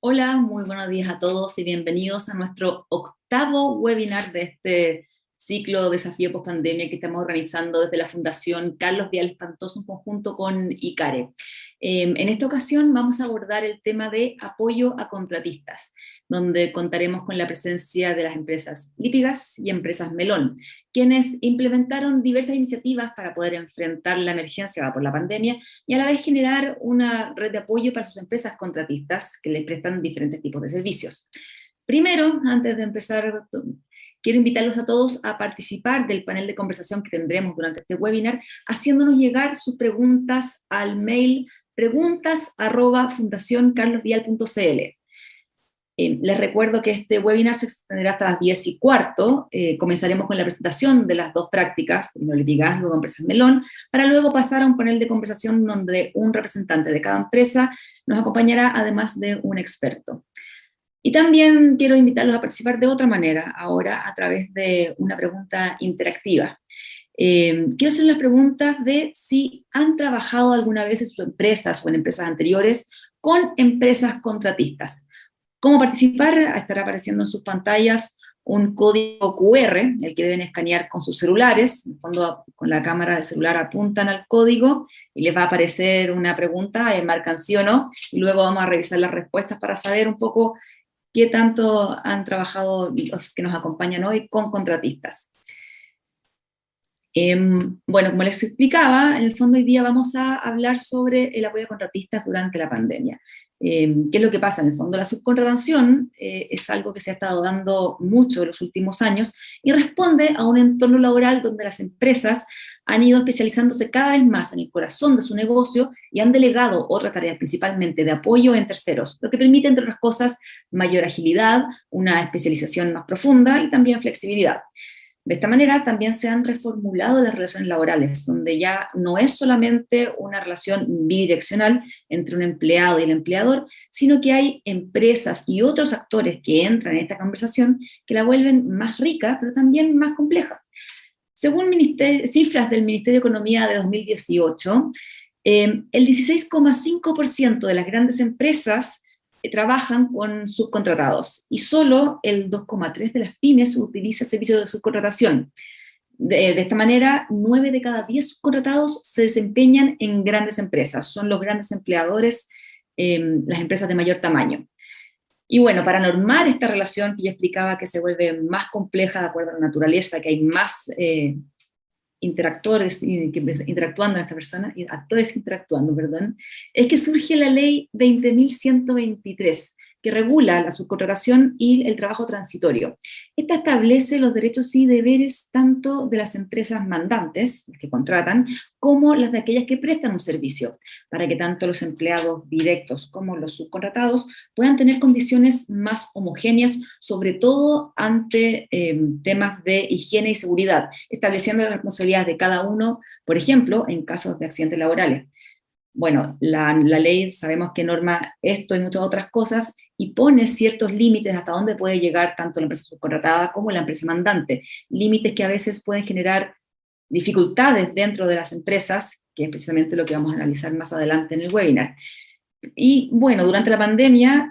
Hola, muy buenos días a todos y bienvenidos a nuestro octavo webinar de este ciclo Desafío Postpandemia que estamos organizando desde la Fundación Carlos Vial Espantoso en conjunto con ICARE. En esta ocasión vamos a abordar el tema de apoyo a contratistas, donde contaremos con la presencia de las empresas Lipigas y empresas Melón, quienes implementaron diversas iniciativas para poder enfrentar la emergencia por la pandemia y a la vez generar una red de apoyo para sus empresas contratistas que les prestan diferentes tipos de servicios. Primero, antes de empezar, quiero invitarlos a todos a participar del panel de conversación que tendremos durante este webinar, haciéndonos llegar sus preguntas al mail preguntas@fundacioncarlosvial.cl. Les recuerdo que este webinar se extenderá hasta las 10:15. Comenzaremos con la presentación de las dos prácticas, primero Lipigas, luego Empresas Melón, para luego pasar a un panel de conversación donde un representante de cada empresa nos acompañará, además de un experto. Y también quiero invitarlos a participar de otra manera, ahora a través de una pregunta interactiva. Quiero hacer las preguntas de si han trabajado alguna vez en sus empresas o en empresas anteriores con empresas contratistas. ¿Cómo participar? Estará apareciendo en sus pantallas un código QR, el que deben escanear con sus celulares. En el fondo, con la cámara del celular apuntan al código y les va a aparecer una pregunta, marcan sí o no, y luego vamos a revisar las respuestas para saber un poco qué tanto han trabajado los que nos acompañan hoy con contratistas. Bueno, como les explicaba, en el fondo hoy día vamos a hablar sobre el apoyo a contratistas durante la pandemia. ¿Qué es lo que pasa? En el fondo la subcontratación es algo que se ha estado dando mucho en los últimos años y responde a un entorno laboral donde las empresas han ido especializándose cada vez más en el corazón de su negocio y han delegado otra tarea principalmente de apoyo en terceros, lo que permite, entre otras cosas, mayor agilidad, una especialización más profunda y también flexibilidad. De esta manera también se han reformulado las relaciones laborales, donde ya no es solamente una relación bidireccional entre un empleado y el empleador, sino que hay empresas y otros actores que entran en esta conversación que la vuelven más rica, pero también más compleja. Según cifras del Ministerio de Economía de 2018, el 16,5% de las grandes empresas trabajan con subcontratados y solo el 2,3% de las pymes utiliza servicios de subcontratación. De esta manera, 9 de cada 10 subcontratados se desempeñan en grandes empresas, son los grandes empleadores, las empresas de mayor tamaño. Y bueno, para normar esta relación que yo explicaba que se vuelve más compleja de acuerdo a la naturaleza, que hay más interactores interactuando en esta persona, actores interactuando, perdón, es que surge la ley 20.123, que regula la subcontratación y el trabajo transitorio. Esta establece los derechos y deberes tanto de las empresas mandantes, las que contratan, como las de aquellas que prestan un servicio, para que tanto los empleados directos como los subcontratados puedan tener condiciones más homogéneas, sobre todo ante temas de higiene y seguridad, estableciendo las responsabilidades de cada uno, por ejemplo, en casos de accidentes laborales. Bueno, la ley sabemos que norma esto y muchas otras cosas y pone ciertos límites hasta dónde puede llegar tanto la empresa subcontratada como la empresa mandante, límites que a veces pueden generar dificultades dentro de las empresas, que es precisamente lo que vamos a analizar más adelante en el webinar. Y bueno, durante la pandemia,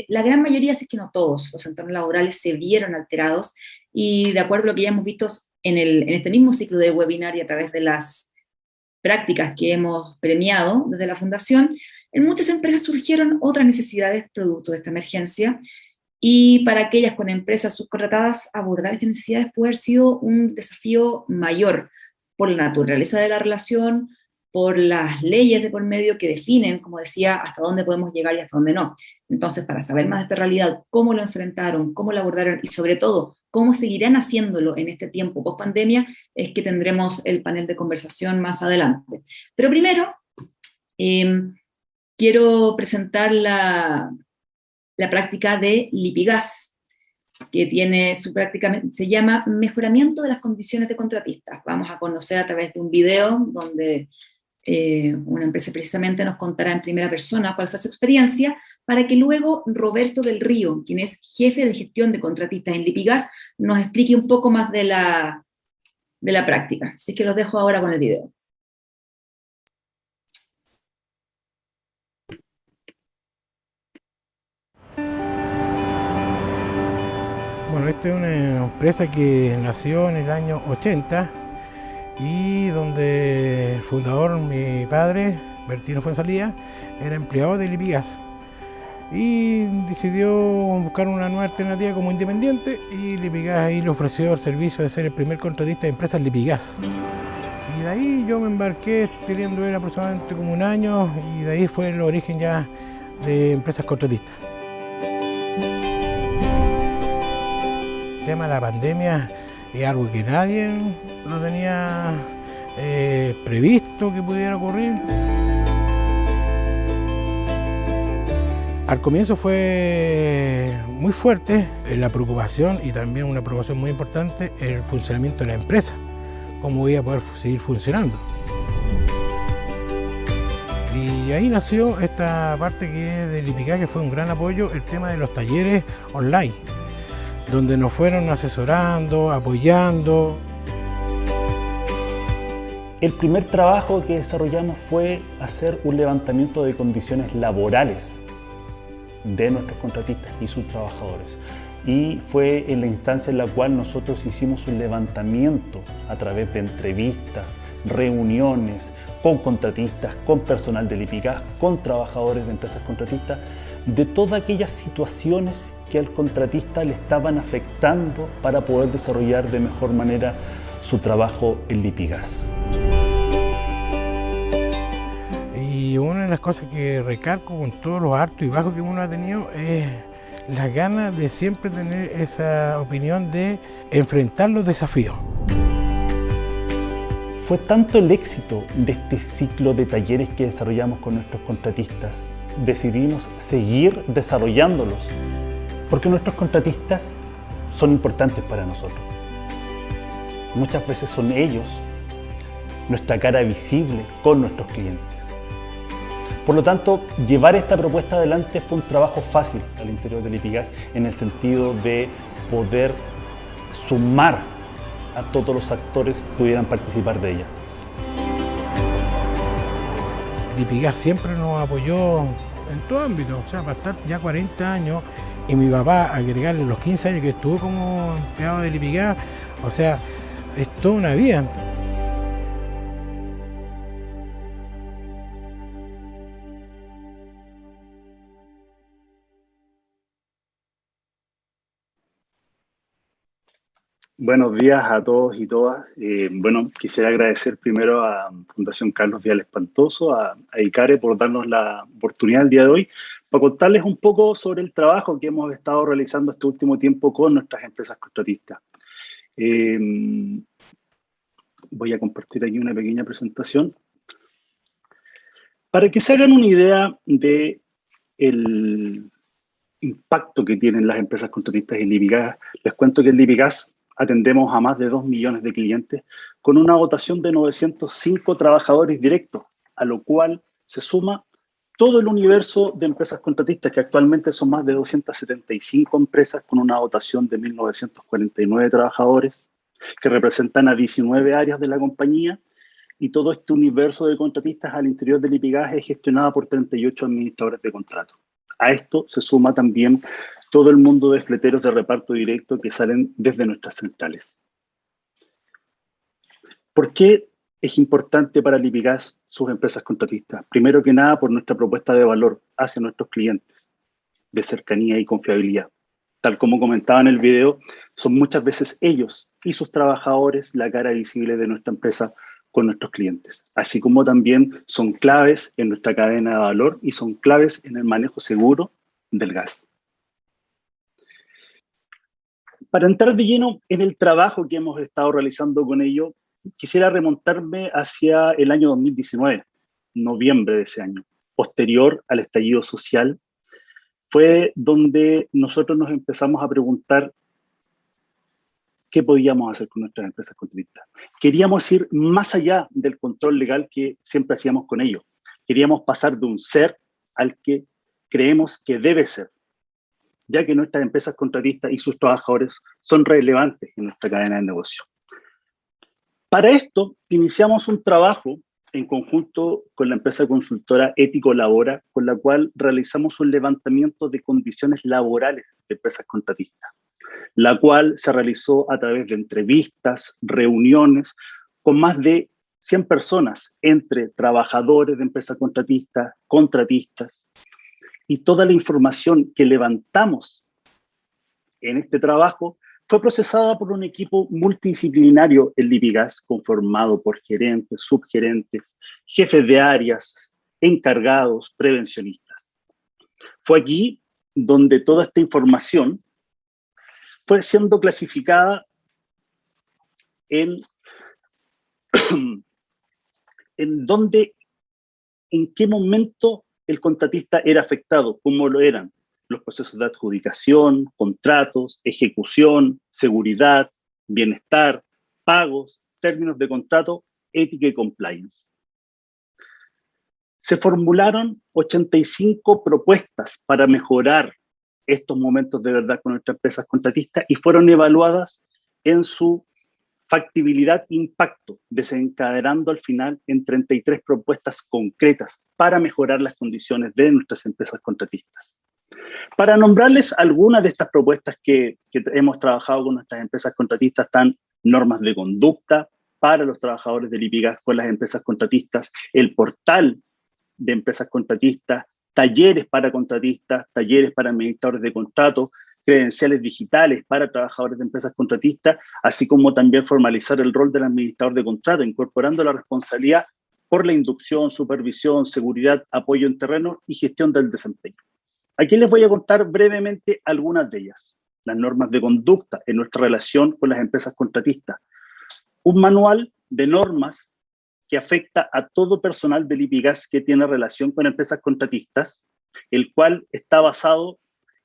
la gran mayoría, si es que no todos, los entornos laborales se vieron alterados y de acuerdo a lo que ya hemos visto en este mismo ciclo de webinar y a través de las prácticas que hemos premiado desde la Fundación, en muchas empresas surgieron otras necesidades producto de esta emergencia y para aquellas con empresas subcontratadas abordar estas necesidades puede haber sido un desafío mayor por la naturaleza de la relación, por las leyes de por medio que definen, como decía, hasta dónde podemos llegar y hasta dónde no. Entonces, para saber más de esta realidad, cómo lo enfrentaron, cómo lo abordaron y sobre todo, cómo seguirán haciéndolo en este tiempo post pandemia, es que tendremos el panel de conversación más adelante. Pero primero, eh, quiero presentar la práctica de Lipigas, que tiene su práctica, se llama Mejoramiento de las condiciones de contratistas. Vamos a conocer a través de un video donde una empresa precisamente nos contará en primera persona cuál fue su experiencia, para que luego Roberto del Río, quien es jefe de gestión de contratistas en Lipigas, nos explique un poco más de la práctica. Así que los dejo ahora con el video. esta es una empresa que nació en el año 80 y donde el fundador, mi padre, Bertino Fuenzalía, era empleado de Lipigas y decidió buscar una nueva alternativa como independiente, y Lipigas ahí le ofreció el servicio de ser el primer contratista de empresas Lipigas. Y de ahí yo me embarqué teniendo él aproximadamente como un año, y de ahí fue el origen ya de empresas contratistas. El tema de la pandemia es algo que nadie lo tenía previsto que pudiera ocurrir. Al comienzo fue muy fuerte la preocupación, y también una preocupación muy importante el funcionamiento de la empresa, cómo iba a poder seguir funcionando. Y ahí nació esta parte que es de Lipigas, que fue un gran apoyo, el tema de los talleres online, donde nos fueron asesorando, apoyando. El primer trabajo que desarrollamos fue hacer un levantamiento de condiciones laborales de nuestros contratistas y sus trabajadores. Y fue en la instancia en la cual nosotros hicimos un levantamiento a través de entrevistas, reuniones con contratistas, con personal de Lipigas, con trabajadores de empresas contratistas, de todas aquellas situaciones que al contratista le estaban afectando para poder desarrollar de mejor manera su trabajo en Lipigas. Y una de las cosas que recalco con todos los altos y bajos que uno ha tenido es las ganas de siempre tener esa opinión de enfrentar los desafíos. Fue tanto el éxito de este ciclo de talleres que desarrollamos con nuestros contratistas, decidimos seguir desarrollándolos, porque nuestros contratistas son importantes para nosotros. Muchas veces son ellos nuestra cara visible con nuestros clientes. Por lo tanto, llevar esta propuesta adelante fue un trabajo fácil al interior de Lipigas, en el sentido de poder sumar a todos los actores que pudieran participar de ella. Lipigas siempre nos apoyó en todo ámbito, o sea, para estar ya 40 años, y mi papá agregarle los 15 años que estuvo como empleado de Lipigas, o sea, es toda una vida. Buenos días a todos y todas. Quisiera agradecer primero a Fundación Carlos Vial Espantoso, a ICARE, por darnos la oportunidad el día de hoy para contarles un poco sobre el trabajo que hemos estado realizando este último tiempo con nuestras empresas contratistas. Voy a compartir aquí una pequeña presentación. Para que se hagan una idea del impacto que tienen las empresas contratistas en Lipigas, les cuento que en Lipigas atendemos a más de 2 millones de clientes con una dotación de 905 trabajadores directos, a lo cual se suma todo el universo de empresas contratistas, que actualmente son más de 275 empresas con una dotación de 1.949 trabajadores, que representan a 19 áreas de la compañía, y todo este universo de contratistas al interior del Lipigas es gestionado por 38 administradores de contrato. A esto se suma también todo el mundo de fleteros de reparto directo que salen desde nuestras centrales. ¿Por qué es importante para Lipigas sus empresas contratistas? Primero que nada, por nuestra propuesta de valor hacia nuestros clientes, de cercanía y confiabilidad. Tal como comentaba en el video, son muchas veces ellos y sus trabajadores la cara visible de nuestra empresa con nuestros clientes, así como también son claves en nuestra cadena de valor y son claves en el manejo seguro del gas. Para entrar de lleno en el trabajo que hemos estado realizando con ello, quisiera remontarme hacia el año 2019, noviembre de ese año, posterior al estallido social. Fue donde nosotros nos empezamos a preguntar qué podíamos hacer con nuestras empresas contratistas. Queríamos ir más allá del control legal que siempre hacíamos con ellos. Queríamos pasar de un ser al que creemos que debe ser, ya que nuestras empresas contratistas y sus trabajadores son relevantes en nuestra cadena de negocio. Para esto, iniciamos un trabajo en conjunto con la empresa consultora Ético Labora, con la cual realizamos un levantamiento de condiciones laborales de empresas contratistas. la cual se realizó a través de entrevistas, reuniones con más de 100 personas, entre trabajadores de empresas contratistas, contratistas, y toda la información que levantamos en este trabajo fue procesada por un equipo multidisciplinario en Lipigas, conformado por gerentes, subgerentes, jefes de áreas, encargados, prevencionistas. Fue aquí donde toda esta información fue siendo clasificada en en qué momento el contratista era afectado, cómo lo eran los procesos de adjudicación, contratos, ejecución, seguridad, bienestar, pagos, términos de contrato, ética y compliance. Se formularon 85 propuestas para mejorar estos momentos de verdad con nuestras empresas contratistas y fueron evaluadas en su factibilidad e impacto, desencadenando al final en 33 propuestas concretas para mejorar las condiciones de nuestras empresas contratistas. Para nombrarles algunas de estas propuestas que hemos trabajado con nuestras empresas contratistas, están normas de conducta para los trabajadores del Lipigas con las empresas contratistas, el portal de empresas contratistas, talleres para contratistas, talleres para administradores de contrato, credenciales digitales para trabajadores de empresas contratistas, así como también formalizar el rol del administrador de contrato, incorporando la responsabilidad por la inducción, supervisión, seguridad, apoyo en terreno y gestión del desempeño. Aquí les voy a contar brevemente algunas de ellas. Las normas de conducta en nuestra relación con las empresas contratistas. Un manual de normas que afecta a todo personal del Lipigas que tiene relación con empresas contratistas, el cual está basado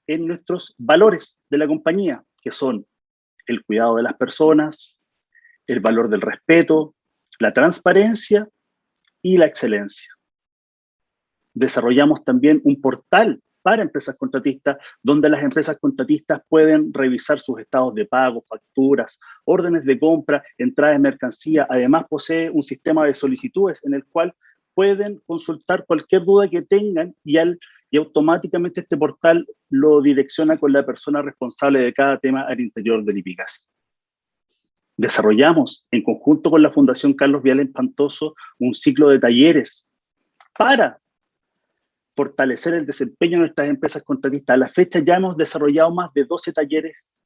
en nuestros valores de la compañía, que son el cuidado de las personas, el valor del respeto, la transparencia y la excelencia. Desarrollamos también un portal para empresas contratistas, donde las empresas contratistas pueden revisar sus estados de pago, facturas, órdenes de compra, entradas de mercancía. Además, posee un sistema de solicitudes en el cual pueden consultar cualquier duda que tengan y automáticamente este portal lo direcciona con la persona responsable de cada tema al interior del Lipigas. Desarrollamos, en conjunto con la Fundación Carlos Vial Espantoso, un ciclo de talleres para fortalecer el desempeño de nuestras empresas contratistas. A la fecha ya hemos desarrollado más de 12 talleres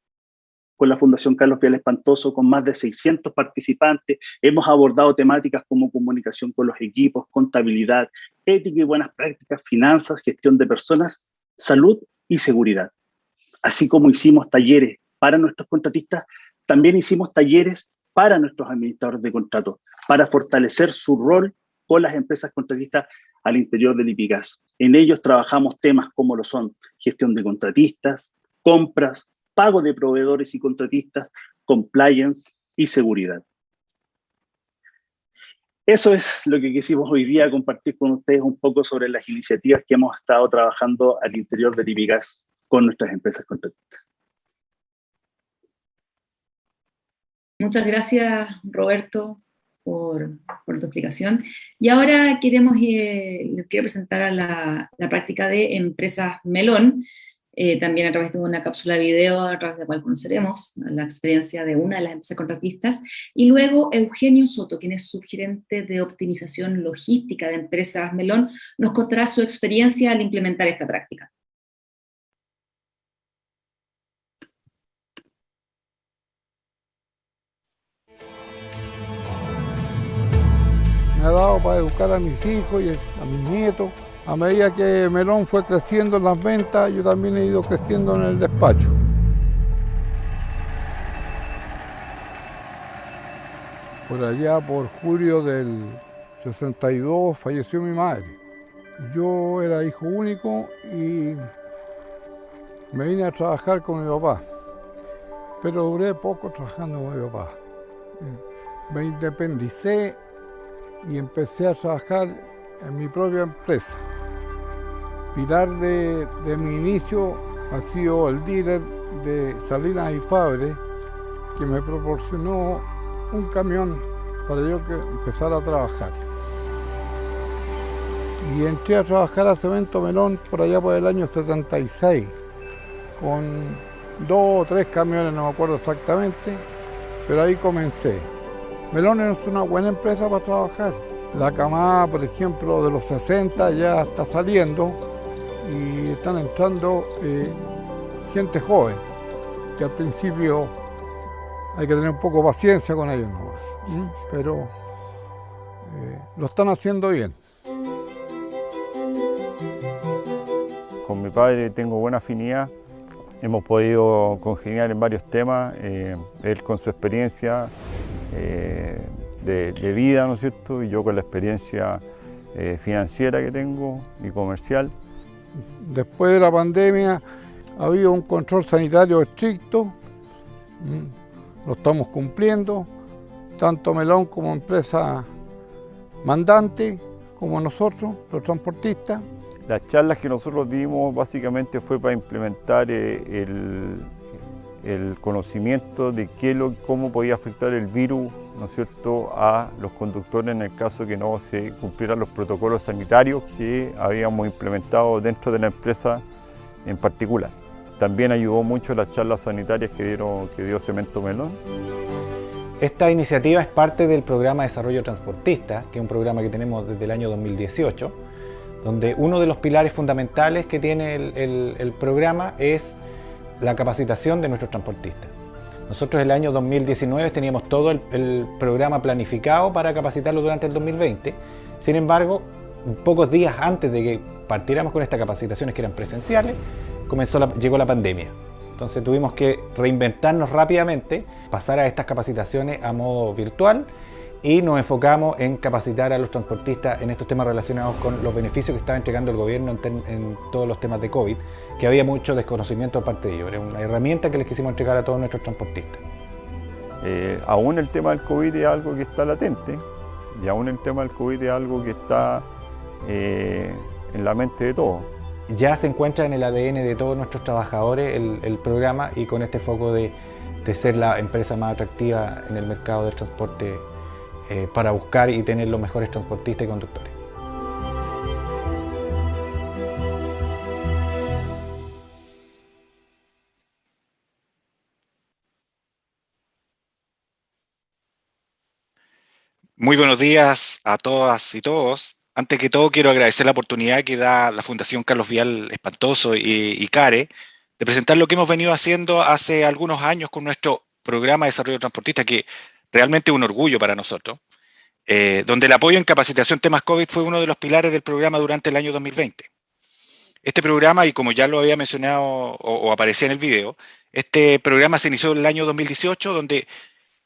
con la Fundación Carlos Vial Espantoso, con más de 600 participantes. Hemos abordado temáticas como comunicación con los equipos, contabilidad, ética y buenas prácticas, finanzas, gestión de personas, salud y seguridad. Así como hicimos talleres para nuestros contratistas, también hicimos talleres para nuestros administradores de contrato, para fortalecer su rol con las empresas contratistas al interior del Lipigas. En ellos trabajamos temas como lo son gestión de contratistas, compras, pago de proveedores y contratistas, compliance y seguridad. Eso es lo que quisimos hoy día compartir con ustedes un poco sobre las iniciativas que hemos estado trabajando al interior del Lipigas con nuestras empresas contratistas. Muchas gracias, Roberto, por tu explicación. Y ahora les quiero presentar a la práctica de Empresas Melón, también a través de una cápsula de video a través de la cual conoceremos la experiencia de una de las empresas contratistas, y luego Eugenio Soto, quien es subgerente de optimización logística de Empresas Melón, nos contará su experiencia al implementar esta práctica. Me ha dado para educar a mis hijos y a mis nietos. A medida que Melón fue creciendo en las ventas, yo también he ido creciendo en el despacho. Por allá, por julio del 62, falleció mi madre. Yo era hijo único y me vine a trabajar con mi papá. Pero duré poco trabajando con mi papá. Me independicé y empecé a trabajar en mi propia empresa. Pilar de mi inicio ha sido el dealer de Salinas y Fabre, que me proporcionó un camión para yo empezar a trabajar. Y entré a trabajar a Cemento Melón por allá por el año 76, con 2 o 3 camiones, no me acuerdo exactamente, pero ahí comencé. Melón es una buena empresa para trabajar. La camada, por ejemplo, de los 60 ya está saliendo y están entrando gente joven, que al principio hay que tener un poco de paciencia con ellos, ¿no? Pero lo están haciendo bien. Con mi padre tengo buena afinidad, hemos podido congeniar en varios temas, él con su experiencia de vida, ¿no es cierto? Y yo con la experiencia financiera que tengo y comercial. Después de la pandemia ha habido un control sanitario estricto, lo estamos cumpliendo, tanto Melón como empresa mandante, como nosotros, los transportistas. Las charlas que nosotros dimos básicamente fue para implementar el conocimiento de cómo podía afectar el virus, ¿no es cierto?, a los conductores en el caso que no se cumplieran los protocolos sanitarios que habíamos implementado dentro de la empresa en particular. También ayudó mucho las charlas sanitarias que dio Cemento Melón. Esta iniciativa es parte del programa de Desarrollo Transportista, que es un programa que tenemos desde el año 2018, donde uno de los pilares fundamentales que tiene el programa es la capacitación de nuestros transportistas. Nosotros el año 2019 teníamos todo el programa planificado para capacitarlo durante el 2020. Sin embargo, pocos días antes de que partiéramos con estas capacitaciones que eran presenciales, llegó la pandemia. Entonces tuvimos que reinventarnos rápidamente, pasar a estas capacitaciones a modo virtual y nos enfocamos en capacitar a los transportistas en estos temas relacionados con los beneficios que estaba entregando el gobierno en todos los temas de COVID, que había mucho desconocimiento por parte de ellos. Era una herramienta que les quisimos entregar a todos nuestros transportistas. Aún el tema del COVID es algo que está latente y aún el tema del COVID es algo que está en la mente de todos. Ya se encuentra en el ADN de todos nuestros trabajadores el programa y con este foco de ser la empresa más atractiva en el mercado del transporte para buscar y tener los mejores transportistas y conductores. Muy buenos días a todas y todos. Antes que todo, quiero agradecer la oportunidad que da la Fundación Carlos Vial Espantoso y CARE de presentar lo que hemos venido haciendo hace algunos años con nuestro programa de desarrollo transportista, que realmente es un orgullo para nosotros, donde el apoyo en capacitación temas COVID fue uno de los pilares del programa durante el año 2020. Este programa, y como ya lo había mencionado o aparecía en el video, este programa se inició en el año 2018, donde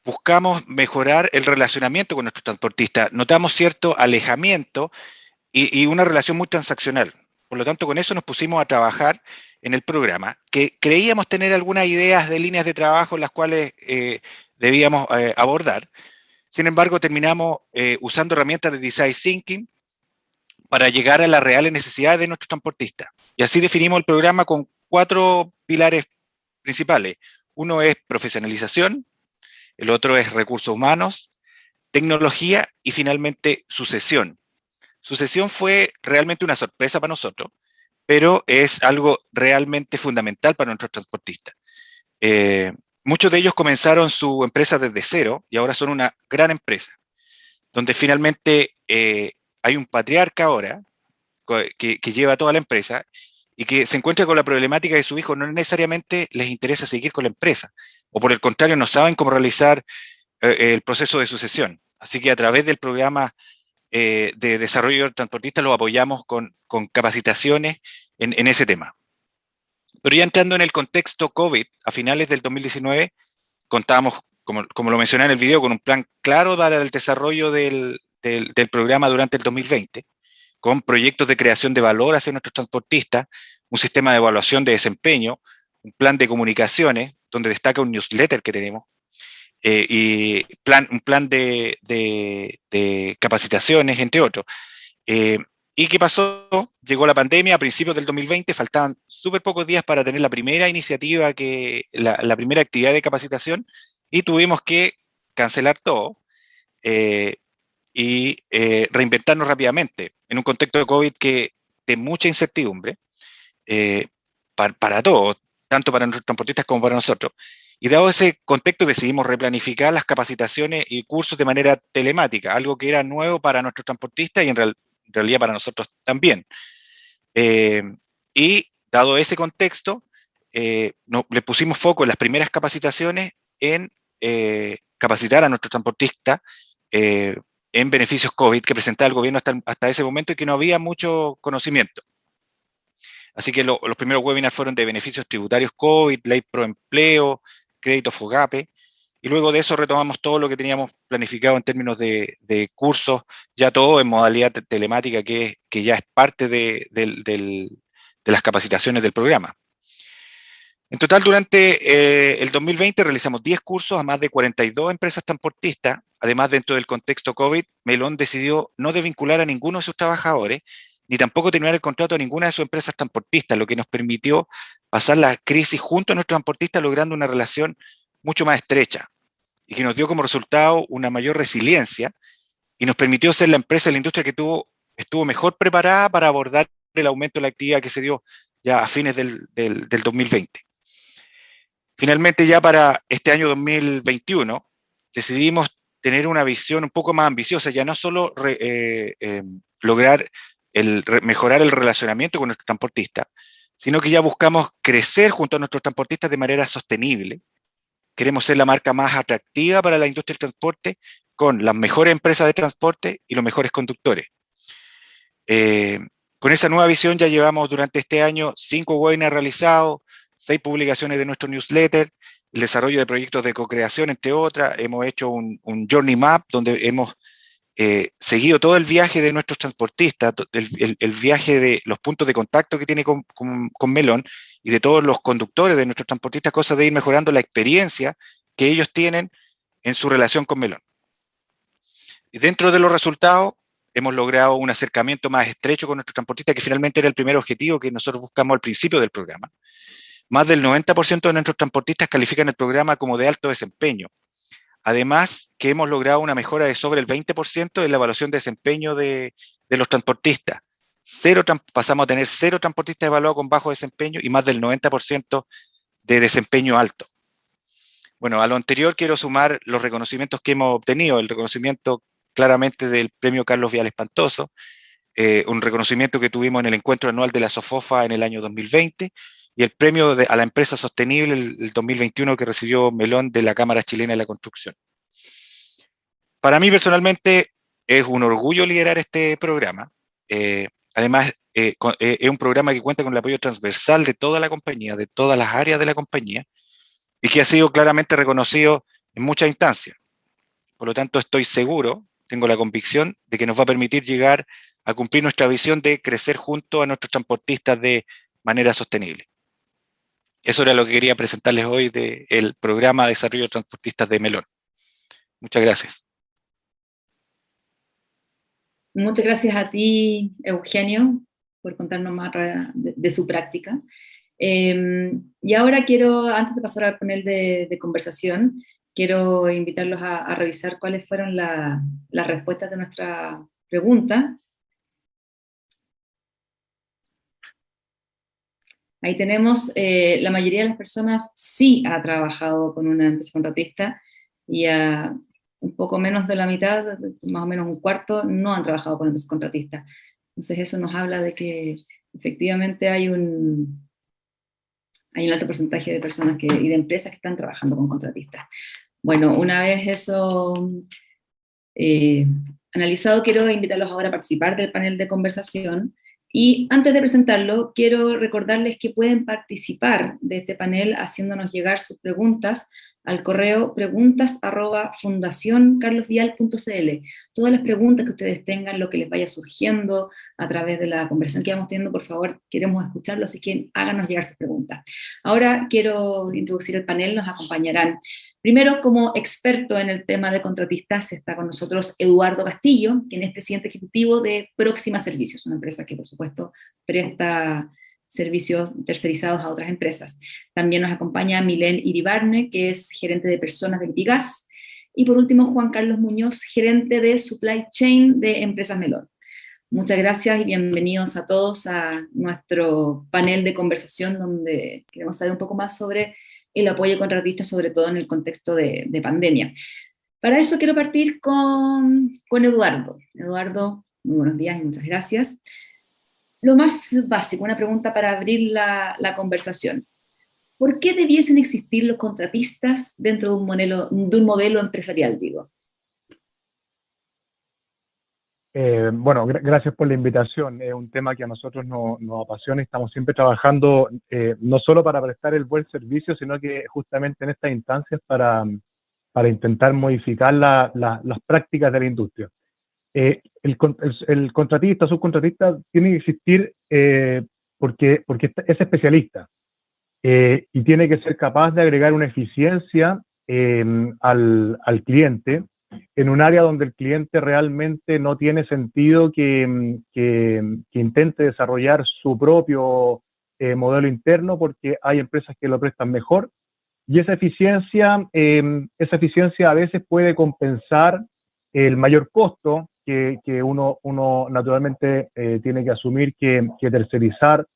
buscamos mejorar el relacionamiento con nuestros transportistas. Notamos cierto alejamiento y una relación muy transaccional. Por lo tanto, con eso nos pusimos a trabajar en el programa, que creíamos tener algunas ideas de líneas de trabajo en las cuales debíamos abordar. Sin embargo, terminamos usando herramientas de Design Thinking para llegar a las reales necesidades de nuestros transportistas. Y así definimos el programa con 4 pilares principales. Uno es profesionalización, el otro es recursos humanos, tecnología y finalmente sucesión. Sucesión fue realmente una sorpresa para nosotros, pero es algo realmente fundamental para nuestros transportistas. Muchos de ellos comenzaron su empresa desde cero y ahora son una gran empresa, donde finalmente hay un patriarca ahora que lleva toda la empresa y que se encuentra con la problemática de su hijo. No necesariamente les interesa seguir con la empresa, o por el contrario, no saben cómo realizar el proceso de sucesión. Así que a través del programa de desarrollo transportista los apoyamos con capacitaciones en ese tema. Pero ya entrando en el contexto COVID, a finales del 2019, contábamos, como lo mencioné en el video, con un plan claro para el desarrollo del programa durante el 2020, con proyectos de creación de valor hacia nuestros transportistas, un sistema de evaluación de desempeño, un plan de comunicaciones, donde destaca un newsletter que tenemos, y un plan de capacitaciones, entre otros. ¿Y qué pasó? Llegó la pandemia a principios del 2020, faltaban súper pocos días para tener la primera iniciativa, la primera actividad de capacitación, y tuvimos que cancelar todo y reinventarnos rápidamente en un contexto de COVID de mucha incertidumbre para todos, tanto para nuestros transportistas como para nosotros. Y dado ese contexto decidimos replanificar las capacitaciones y cursos de manera telemática, algo que era nuevo para nuestros transportistas y en realidad para nosotros también. Y dado ese contexto, le pusimos foco en las primeras capacitaciones en capacitar a nuestros transportistas en beneficios COVID que presentaba el gobierno hasta ese momento y que no había mucho conocimiento. Así que los primeros webinars fueron de beneficios tributarios COVID, ley pro empleo, crédito FOGAPE, y luego de eso retomamos todo lo que teníamos planificado en términos de cursos, ya todo en modalidad telemática que ya es parte de las capacitaciones del programa. En total, durante el 2020 realizamos 10 cursos a más de 42 empresas transportistas. Además, dentro del contexto COVID, Melon decidió no desvincular a ninguno de sus trabajadores, ni tampoco terminar el contrato a ninguna de sus empresas transportistas, lo que nos permitió pasar la crisis junto a nuestros transportistas, logrando una relación mucho más estrecha, y que nos dio como resultado una mayor resiliencia, y nos permitió ser la empresa de la industria que estuvo mejor preparada para abordar el aumento de la actividad que se dio ya a fines del 2020. Finalmente, ya para este año 2021, decidimos tener una visión un poco más ambiciosa, ya no solo lograr mejorar el relacionamiento con nuestros transportistas, sino que ya buscamos crecer junto a nuestros transportistas de manera sostenible. Queremos ser la marca más atractiva para la industria del transporte, con las mejores empresas de transporte y los mejores conductores. Con esa nueva visión ya llevamos durante este año 5 webinars realizados, 6 publicaciones de nuestro newsletter, el desarrollo de proyectos de co-creación, entre otras. Hemos hecho un Journey Map donde hemos seguido todo el viaje de nuestros transportistas, el viaje de los puntos de contacto que tiene con Melon y de todos los conductores de nuestros transportistas, cosa de ir mejorando la experiencia que ellos tienen en su relación con Melon. Y dentro de los resultados, hemos logrado un acercamiento más estrecho con nuestros transportistas, que finalmente era el primer objetivo que nosotros buscamos al principio del programa. Más del 90% de nuestros transportistas califican el programa como de alto desempeño. Además, que hemos logrado una mejora de sobre el 20% en la evaluación de desempeño de los transportistas. Pasamos a tener 0 transportistas evaluados con bajo desempeño y más del 90% de desempeño alto. Bueno, a lo anterior quiero sumar los reconocimientos que hemos obtenido. El reconocimiento claramente del premio Carlos Vial Espantoso, un reconocimiento que tuvimos en el encuentro anual de la SOFOFA en el año 2020, y el premio a la empresa sostenible el 2021 que recibió Melon de la Cámara Chilena de la Construcción. Para mí personalmente es un orgullo liderar este programa. Además, es un programa que cuenta con el apoyo transversal de toda la compañía, de todas las áreas de la compañía, y que ha sido claramente reconocido en muchas instancias. Por lo tanto, estoy seguro, tengo la convicción de que nos va a permitir llegar a cumplir nuestra visión de crecer junto a nuestros transportistas de manera sostenible. Eso era lo que quería presentarles hoy del programa de desarrollo de transportistas de Melon. Muchas gracias. Muchas gracias a ti, Eugenio, por contarnos más de su práctica. Y ahora quiero, antes de pasar al panel de conversación, quiero invitarlos a revisar cuáles fueron las respuestas de nuestra pregunta. Ahí tenemos, la mayoría de las personas sí ha trabajado con una empresa contratista, y a un poco menos de la mitad, más o menos un cuarto, no han trabajado con empresas contratistas. Entonces eso nos habla de que efectivamente hay un alto porcentaje de personas y de empresas que están trabajando con contratistas. Bueno, una vez eso analizado, quiero invitarlos ahora a participar del panel de conversación. Y antes de presentarlo, quiero recordarles que pueden participar de este panel haciéndonos llegar sus preguntas al correo preguntas@fundacioncarlosvial.cl. Todas las preguntas que ustedes tengan, lo que les vaya surgiendo a través de la conversación que vamos teniendo, por favor, queremos escucharlo, así que háganos llegar sus preguntas. Ahora quiero introducir el panel. Nos acompañarán, primero, como experto en el tema de contratistas, está con nosotros Eduardo Castillo, quien es presidente ejecutivo de Próxima Servicios, una empresa que, por supuesto, presta servicios tercerizados a otras empresas. También nos acompaña Milén Iribarne, que es gerente de personas de Lipigas, y por último Juan Carlos Muñoz, gerente de Supply Chain de Empresas Melon. Muchas gracias y bienvenidos a todos a nuestro panel de conversación donde queremos saber un poco más sobre el apoyo contratista, sobre todo en el contexto de pandemia. Para eso quiero partir con Eduardo. Eduardo, muy buenos días y muchas gracias. Lo más básico, una pregunta para abrir la conversación. ¿Por qué debiesen existir los contratistas dentro de un modelo empresarial, digo? Bueno, gracias por la invitación. Es un tema que a nosotros nos apasiona y estamos siempre trabajando no solo para prestar el buen servicio, sino que justamente en estas instancias para intentar modificar las prácticas de la industria. El contratista, subcontratista, tiene que existir porque es especialista y tiene que ser capaz de agregar una eficiencia al cliente en un área donde el cliente realmente no tiene sentido que intente desarrollar su propio modelo interno, porque hay empresas que lo prestan mejor, y esa eficiencia a veces puede compensar el mayor costo que uno naturalmente tiene que asumir que tercerizar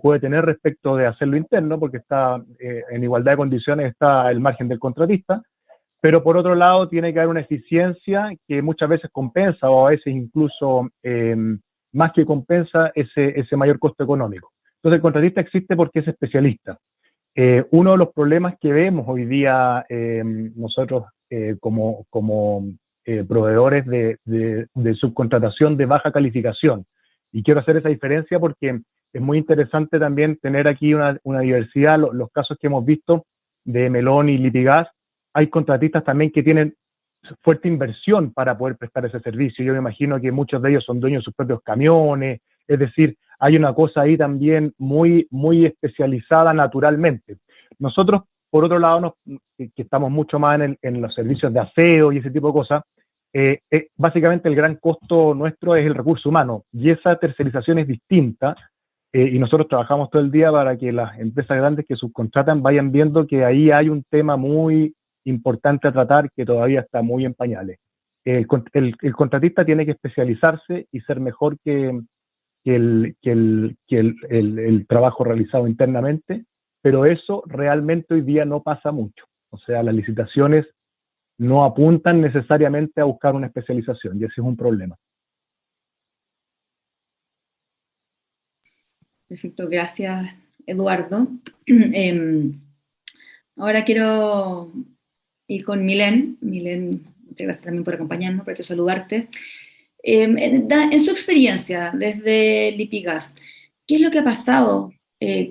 puede tener respecto de hacerlo interno, porque está en igualdad de condiciones está el margen del contratista. Pero por otro lado tiene que haber una eficiencia que muchas veces compensa, o a veces incluso más que compensa ese mayor costo económico. Entonces el contratista existe porque es especialista. Uno de los problemas que vemos hoy día nosotros como proveedores de subcontratación de baja calificación, y quiero hacer esa diferencia porque es muy interesante también tener aquí una diversidad. Los casos que hemos visto de Melon y Lipigas, hay contratistas también que tienen fuerte inversión para poder prestar ese servicio. Yo me imagino que muchos de ellos son dueños de sus propios camiones, es decir, hay una cosa ahí también muy, muy especializada naturalmente. Nosotros, por otro lado, que estamos mucho más en los servicios de aseo y ese tipo de cosas, básicamente el gran costo nuestro es el recurso humano, y esa tercerización es distinta, y nosotros trabajamos todo el día para que las empresas grandes que subcontratan vayan viendo que ahí hay un tema muy importante a tratar que todavía está muy en pañales. El contratista tiene que especializarse y ser mejor que el trabajo realizado internamente, pero eso realmente hoy día no pasa mucho. O sea, las licitaciones no apuntan necesariamente a buscar una especialización, y ese es un problema. Perfecto, gracias, Eduardo. Ahora quiero ir con Milen. Milen, muchas gracias también por acompañarnos, aprovecho saludarte. En su experiencia desde Lipigas, ¿qué es lo que ha pasado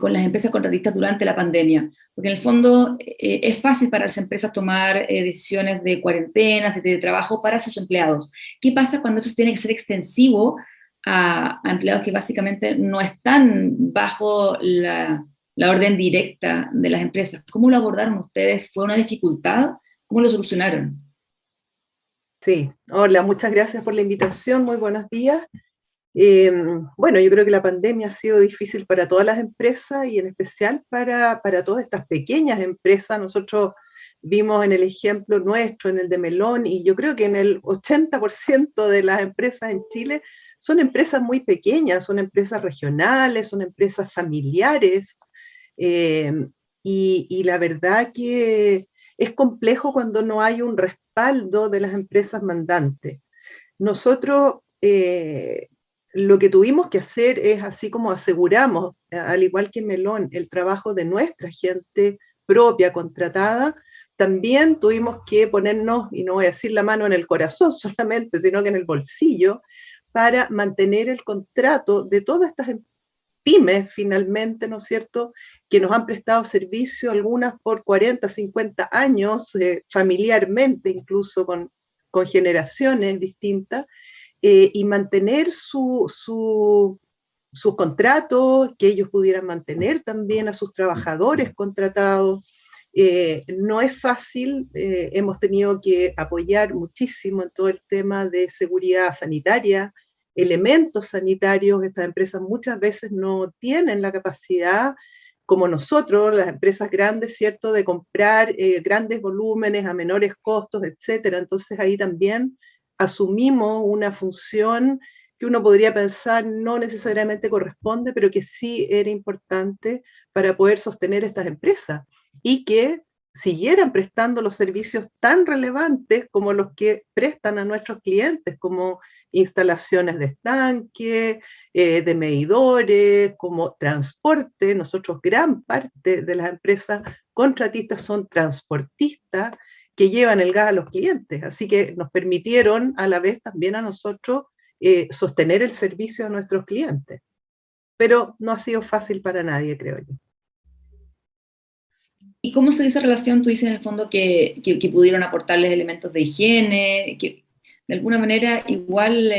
con las empresas contratistas durante la pandemia? Porque en el fondo es fácil para las empresas tomar decisiones de cuarentenas, de teletrabajo para sus empleados. ¿Qué pasa cuando eso tiene que ser extensivo a empleados que básicamente no están bajo la orden directa de las empresas? ¿Cómo lo abordaron ustedes? ¿Fue una dificultad? ¿Cómo lo solucionaron? Sí, hola, muchas gracias por la invitación, muy buenos días. Bueno, yo creo que la pandemia ha sido difícil para todas las empresas y en especial para todas estas pequeñas empresas. Nosotros vimos en el ejemplo nuestro, en el de Melon, y yo creo que en el 80% de las empresas en Chile son empresas muy pequeñas, son empresas regionales, son empresas familiares, y la verdad que es complejo cuando no hay un respaldo de las empresas mandantes. Nosotros lo que tuvimos que hacer es, así como aseguramos, al igual que Melon, el trabajo de nuestra gente propia, contratada, también tuvimos que ponernos, y no voy a decir la mano en el corazón solamente, sino que en el bolsillo, para mantener el contrato de todas estas pymes, finalmente, ¿no es cierto?, que nos han prestado servicio, algunas por 40, 50 años, familiarmente, incluso con generaciones distintas, y mantener su contrato, que ellos pudieran mantener también a sus trabajadores contratados. No es fácil, hemos tenido que apoyar muchísimo en todo el tema de seguridad sanitaria, elementos sanitarios. Estas empresas muchas veces no tienen la capacidad, como nosotros, las empresas grandes, ¿cierto?, de comprar grandes volúmenes a menores costos, etcétera. Entonces ahí también asumimos una función que uno podría pensar no necesariamente corresponde, pero que sí era importante para poder sostener estas empresas y que siguieran prestando los servicios tan relevantes como los que prestan a nuestros clientes, como instalaciones de estanque, de medidores, como transporte. Nosotros, gran parte de las empresas contratistas son transportistas que llevan el gas a los clientes, así que nos permitieron a la vez también a nosotros sostener el servicio a nuestros clientes. Pero no ha sido fácil para nadie, creo yo. ¿Y cómo se dio esa relación? Tú dices en el fondo que pudieron aportarles elementos de higiene, que de alguna manera igual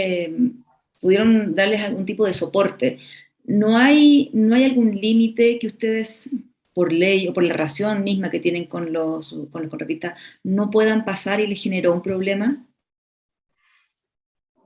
pudieron darles algún tipo de soporte. ¿No hay algún límite que ustedes, por ley o por la relación misma que tienen con los contratistas, no puedan pasar y les generó un problema?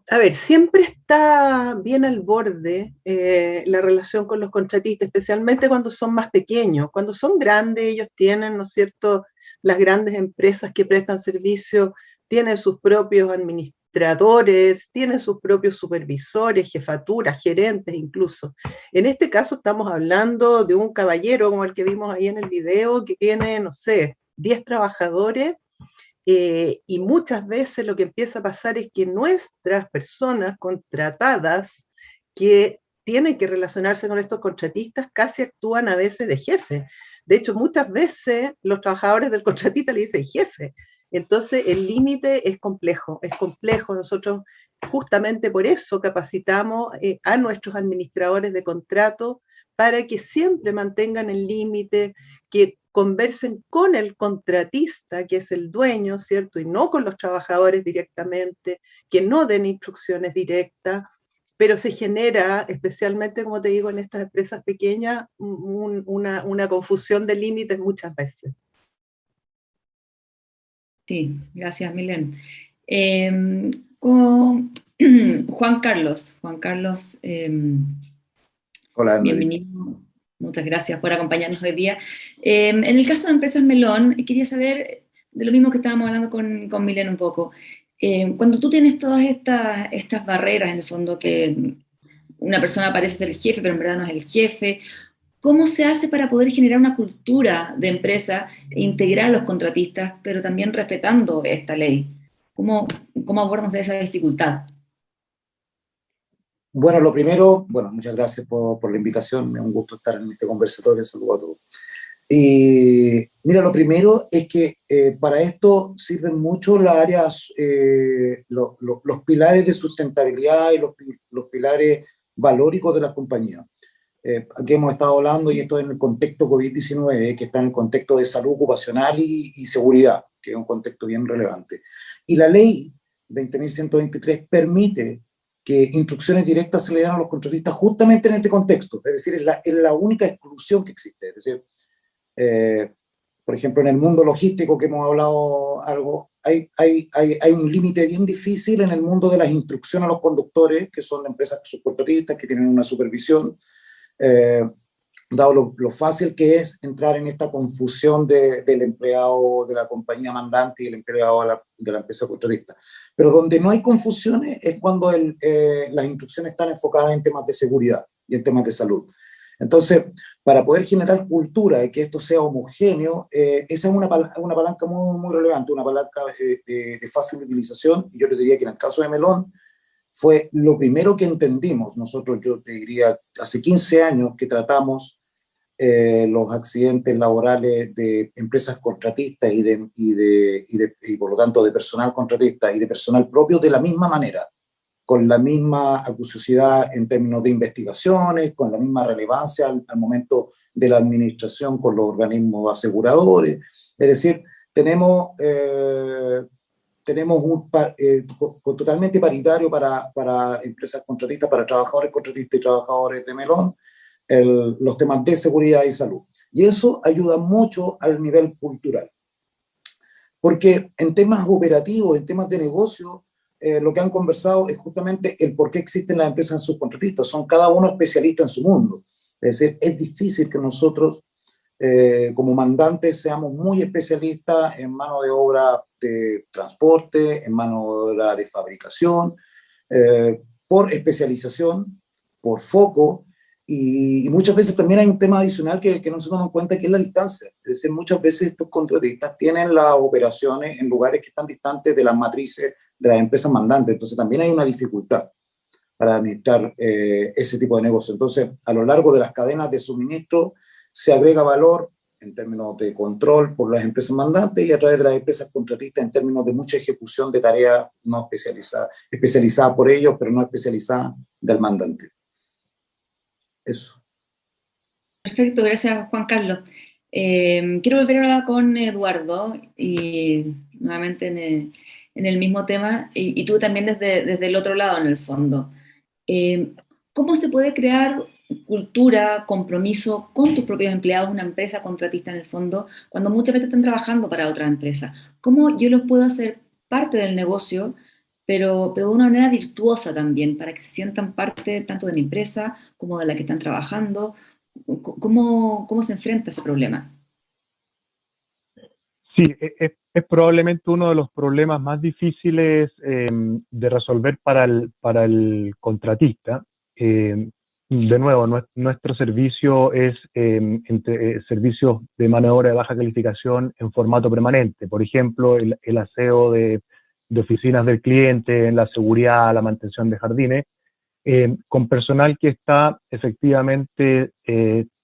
A ver, siempre está bien al borde la relación con los contratistas, especialmente cuando son más pequeños. Cuando son grandes, ellos tienen, ¿no es cierto?, las grandes empresas que prestan servicio, tienen sus propios administradores, tienen sus propios supervisores, jefaturas, gerentes incluso. En este caso estamos hablando de un caballero como el que vimos ahí en el video, que tiene, no sé, 10 trabajadores, y muchas veces lo que empieza a pasar es que nuestras personas contratadas que tienen que relacionarse con estos contratistas casi actúan a veces de jefe. De hecho, muchas veces los trabajadores del contratista le dicen jefe. Entonces, el límite es complejo, es complejo. Nosotros justamente por eso capacitamos a nuestros administradores de contrato para que siempre mantengan el límite, que conversen con el contratista, que es el dueño, ¿cierto? Y no con los trabajadores directamente, que no den instrucciones directas, pero se genera, especialmente, como te digo, en estas empresas pequeñas, una confusión de límites muchas veces. Sí, gracias, Milén. Con Juan Carlos. Hola, bienvenido. Muchas gracias por acompañarnos hoy día. En el caso de Empresas Melón, quería saber de lo mismo que estábamos hablando con Milén un poco. Cuando tú tienes todas estas barreras, en el fondo, que una persona parece ser el jefe, pero en verdad no es el jefe, ¿cómo se hace para poder generar una cultura de empresa e integrar a los contratistas, pero también respetando esta ley? ¿Cómo abordan esa dificultad? Bueno, lo primero, muchas gracias por la invitación, es un gusto estar en este conversatorio, saludo a todos. Y mira, lo primero es que para esto sirven mucho las áreas, los pilares de sustentabilidad y los pilares valóricos de las compañías. Aquí hemos estado hablando, y esto en el contexto COVID-19, que está en el contexto de salud ocupacional y seguridad, que es un contexto bien relevante. Y la ley 20.123 permite que instrucciones directas se le dan a los contratistas justamente en este contexto, es decir, es la única exclusión que existe. Es decir, por ejemplo, en el mundo logístico que hemos hablado algo, hay un límite bien difícil en el mundo de las instrucciones a los conductores, que son empresas subcontratistas que tienen una supervisión, dado lo fácil que es entrar en esta confusión del empleado de la compañía mandante y el empleado de la empresa contratista. Pero donde no hay confusiones es cuando las instrucciones están enfocadas en temas de seguridad y en temas de salud. Entonces, para poder generar cultura y que esto sea homogéneo, esa es una palanca muy, muy relevante, una palanca de fácil utilización, y yo te diría que en el caso de Melón, fue lo primero que entendimos. Nosotros, yo te diría, hace 15 años que tratamos los accidentes laborales de empresas contratistas y por lo tanto de personal contratista y de personal propio de la misma manera, con la misma acuciosidad en términos de investigaciones, con la misma relevancia al momento de la administración con los organismos aseguradores. Es decir, tenemos totalmente paritario para empresas contratistas, para trabajadores contratistas y trabajadores de Melón, los temas de seguridad y salud. Y eso ayuda mucho al nivel cultural. Porque en temas operativos, en temas de negocio, lo que han conversado es justamente el por qué existen las empresas subcontratistas. Son cada uno especialista en su mundo. Es decir, es difícil que nosotros, como mandantes, seamos muy especialistas en mano de obra de transporte, en mano de obra de fabricación, por especialización, por foco, y muchas veces también hay un tema adicional que no se toma en cuenta, que es la distancia. Es decir, muchas veces estos contratistas tienen las operaciones en lugares que están distantes de las matrices de las empresas mandantes, entonces también hay una dificultad para administrar ese tipo de negocio. Entonces, a lo largo de las cadenas de suministro se agrega valor en términos de control por las empresas mandantes y a través de las empresas contratistas en términos de mucha ejecución de tareas no especializadas por ellos, pero no especializadas del mandante. Eso. Perfecto, gracias Juan Carlos. Quiero volver ahora con Eduardo y nuevamente en el mismo tema y tú también desde el otro lado en el fondo. ¿Cómo se puede crear cultura, compromiso con tus propios empleados, una empresa contratista en el fondo, cuando muchas veces están trabajando para otra empresa? ¿Cómo yo los puedo hacer parte del negocio, pero de una manera virtuosa también, para que se sientan parte tanto de mi empresa como de la que están trabajando? ¿Cómo se enfrenta ese problema? Sí, es probablemente uno de los problemas más difíciles de resolver para el contratista. De nuevo, nuestro servicio es servicios de mano de obra de baja calificación en formato permanente. Por ejemplo, el aseo de oficinas del cliente, la seguridad, la mantención de jardines, con personal que está efectivamente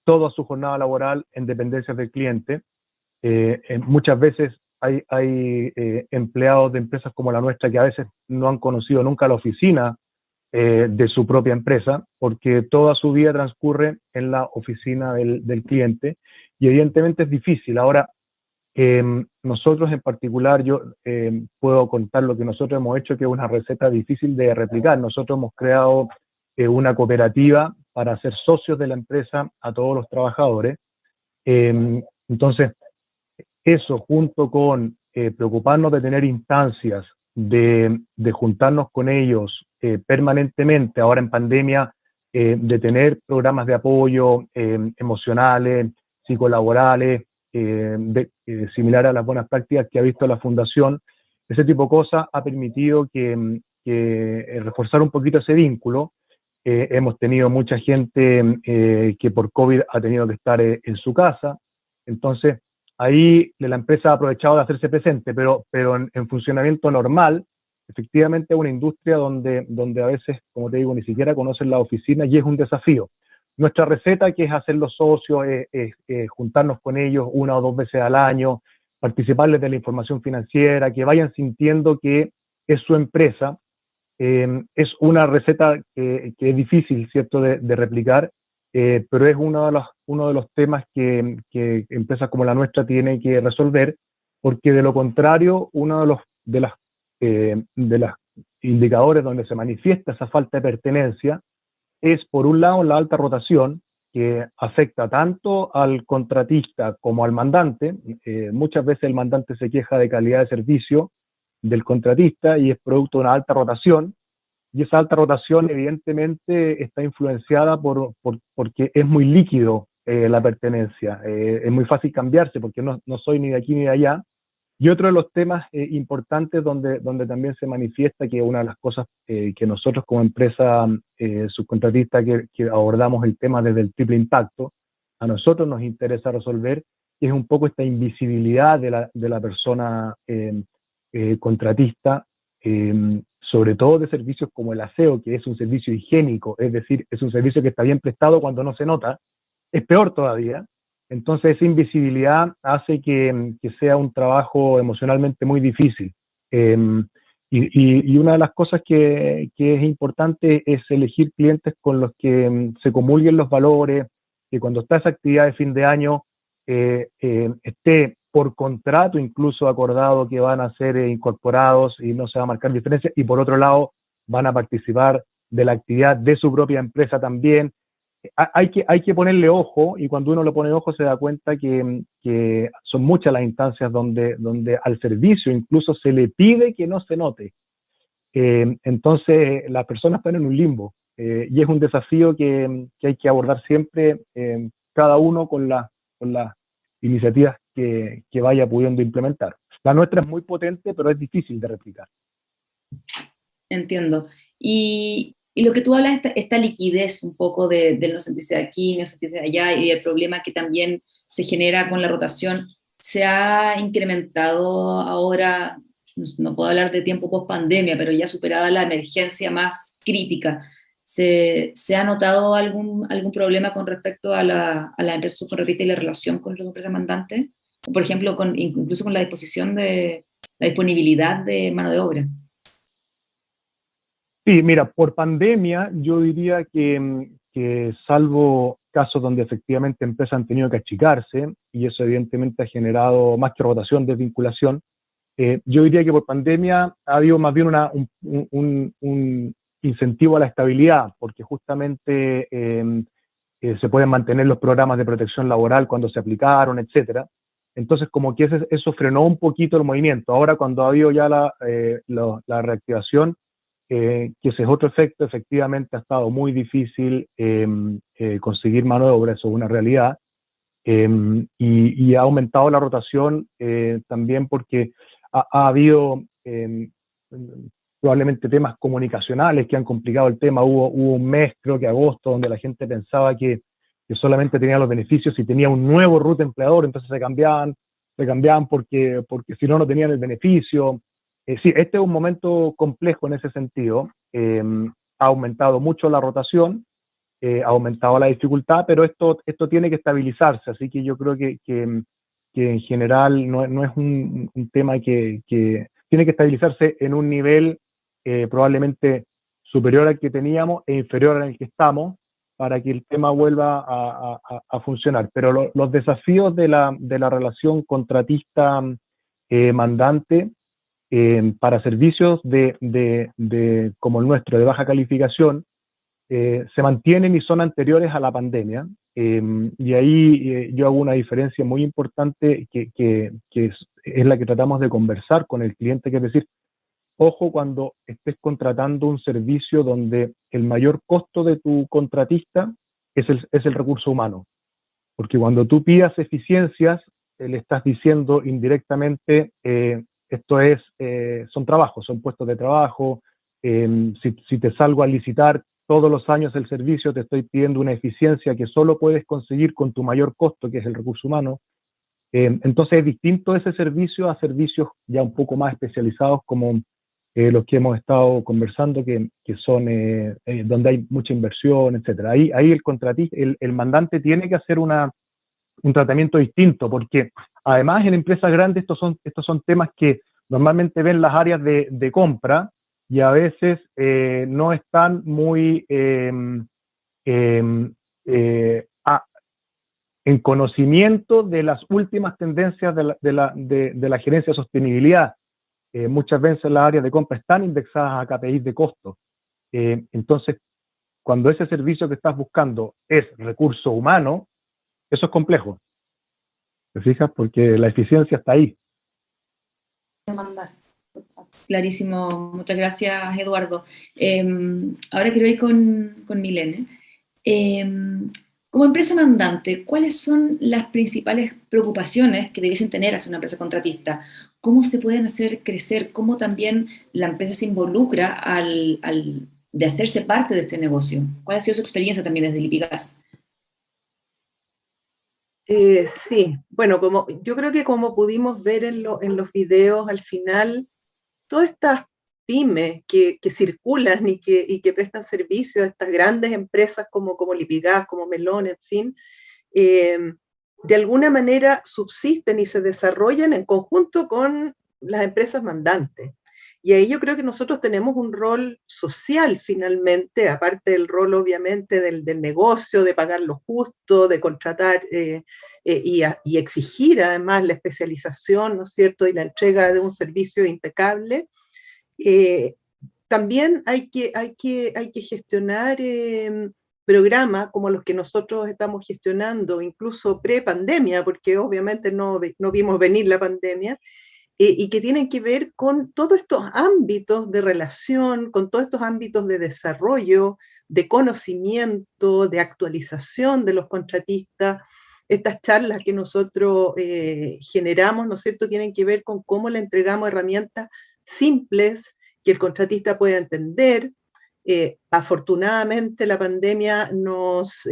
toda su jornada laboral en dependencias del cliente. Muchas veces hay empleados de empresas como la nuestra que a veces no han conocido nunca la oficina de su propia empresa, porque toda su vida transcurre en la oficina del cliente, y evidentemente es difícil. Ahora, nosotros en particular, yo puedo contar lo que nosotros hemos hecho, que es una receta difícil de replicar. Nosotros hemos creado una cooperativa para hacer socios de la empresa a todos los trabajadores. Entonces, eso junto con preocuparnos de tener instancias, de juntarnos con ellos permanentemente, ahora en pandemia, de tener programas de apoyo emocionales, psicolaborales, similar a las buenas prácticas que ha visto la Fundación. Ese tipo de cosas ha permitido que reforzar un poquito ese vínculo. Hemos tenido mucha gente que por COVID ha tenido que estar en su casa. Entonces, ahí la empresa ha aprovechado de hacerse presente, pero en funcionamiento normal, efectivamente es una industria donde a veces, como te digo, ni siquiera conocen la oficina y es un desafío. Nuestra receta, que es hacer los socios, juntarnos con ellos 1 o 2 veces al año, participarles de la información financiera, que vayan sintiendo que es su empresa. Es una receta que es difícil, ¿cierto?, de replicar, pero es uno de los temas que empresas como la nuestra tienen que resolver, porque de lo contrario, uno de los indicadores donde se manifiesta esa falta de pertenencia es, por un lado, la alta rotación, que afecta tanto al contratista como al mandante. Muchas veces el mandante se queja de calidad de servicio del contratista y es producto de una alta rotación, y esa alta rotación evidentemente está influenciada porque es muy líquido la pertenencia, es muy fácil cambiarse porque no soy ni de aquí ni de allá. Y otro de los temas importantes donde también se manifiesta, que una de las cosas que nosotros como empresa subcontratista que abordamos el tema desde el triple impacto, a nosotros nos interesa resolver, es un poco esta invisibilidad de la persona contratista, sobre todo de servicios como el aseo, que es un servicio higiénico, es decir, es un servicio que está bien prestado cuando no se nota, es peor todavía. Entonces esa invisibilidad hace que sea un trabajo emocionalmente muy difícil. Y una de las cosas que es importante es elegir clientes con los que se comulguen los valores, que cuando está esa actividad de fin de año esté por contrato incluso acordado que van a ser incorporados y no se va a marcar diferencia, y por otro lado van a participar de la actividad de su propia empresa también. Hay que ponerle ojo, y cuando uno le pone ojo se da cuenta que son muchas las instancias donde al servicio incluso se le pide que no se note. Entonces las personas están en un limbo, y es un desafío que hay que abordar siempre, cada uno con las iniciativas que vaya pudiendo implementar. La nuestra es muy potente, pero es difícil de replicar. Entiendo. Y Y lo que tú hablas, esta liquidez un poco de no sentirse de aquí, no sentirse de allá, y el problema que también se genera con la rotación, se ha incrementado ahora, no puedo hablar de tiempo post pandemia, pero ya superada la emergencia más crítica. ¿Se ha notado algún problema con respecto a la empresa subcontratista y la relación con las empresas mandantes? Por ejemplo, incluso con la disponibilidad de mano de obra. Sí, mira, por pandemia yo diría que salvo casos donde efectivamente empresas han tenido que achicarse, y eso evidentemente ha generado más que rotación, desvinculación, yo diría que por pandemia ha habido más bien un incentivo a la estabilidad, porque justamente se pueden mantener los programas de protección laboral cuando se aplicaron, etcétera. Entonces, como que eso frenó un poquito el movimiento. Ahora, cuando ha habido ya la reactivación, que ese es otro efecto, efectivamente ha estado muy difícil conseguir mano de obra, eso es una realidad, y ha aumentado la rotación también porque ha habido probablemente temas comunicacionales que han complicado el tema. Hubo un mes, creo que agosto, donde la gente pensaba que solamente tenía los beneficios si tenía un nuevo root empleador, entonces se cambiaban porque si no, no tenían el beneficio. Sí, este es un momento complejo en ese sentido. Ha aumentado mucho la rotación, ha aumentado la dificultad, pero esto tiene que estabilizarse, así que yo creo que en general no es un tema que tiene que estabilizarse en un nivel probablemente superior al que teníamos e inferior al que estamos, para que el tema vuelva a funcionar. Pero los desafíos de la relación contratista-mandante para servicios como el nuestro, de baja calificación, se mantienen y son anteriores a la pandemia, y ahí yo hago una diferencia muy importante que es la que tratamos de conversar con el cliente, que es decir, ojo cuando estés contratando un servicio donde el mayor costo de tu contratista es el recurso humano, porque cuando tú pidas eficiencias, le estás diciendo indirectamente, son trabajos, son puestos de trabajo. Si te salgo a licitar todos los años el servicio, te estoy pidiendo una eficiencia que solo puedes conseguir con tu mayor costo, que es el recurso humano. Entonces es distinto ese servicio a servicios ya un poco más especializados como los que hemos estado conversando, que son donde hay mucha inversión, etcétera. Ahí el contratista, el mandante tiene que hacer un tratamiento distinto, porque además en empresas grandes estos son temas que normalmente ven las áreas de compra, y a veces no están muy en conocimiento de las últimas tendencias de la gerencia de sostenibilidad. Muchas veces las áreas de compra están indexadas a KPIs de costo. Entonces, cuando ese servicio que estás buscando es recurso humano, eso es complejo. ¿Te fijas? Porque la eficiencia está ahí. Clarísimo, muchas gracias, Eduardo. Ahora quiero ir con Milene. Como empresa mandante, ¿cuáles son las principales preocupaciones que debiesen tener hacia una empresa contratista? ¿Cómo se pueden hacer crecer? ¿Cómo también la empresa se involucra de hacerse parte de este negocio? ¿Cuál ha sido su experiencia también desde Lipigas? Sí, bueno, yo creo que como pudimos ver en los videos, al final, todas estas pymes que circulan y que prestan servicios a estas grandes empresas como Lipigas, como Melon, en fin, de alguna manera subsisten y se desarrollan en conjunto con las empresas mandantes. Y ahí yo creo que nosotros tenemos un rol social finalmente, aparte del rol obviamente del negocio, de pagar lo justo, de contratar y exigir además la especialización, ¿no es cierto?, y la entrega de un servicio impecable. También hay que gestionar programas como los que nosotros estamos gestionando, incluso pre-pandemia, porque obviamente no vimos venir la pandemia, y que tienen que ver con todos estos ámbitos de relación, con todos estos ámbitos de desarrollo, de conocimiento, de actualización de los contratistas. Estas charlas que nosotros generamos, ¿no es cierto?, tienen que ver con cómo le entregamos herramientas simples que el contratista pueda entender, Afortunadamente la pandemia nos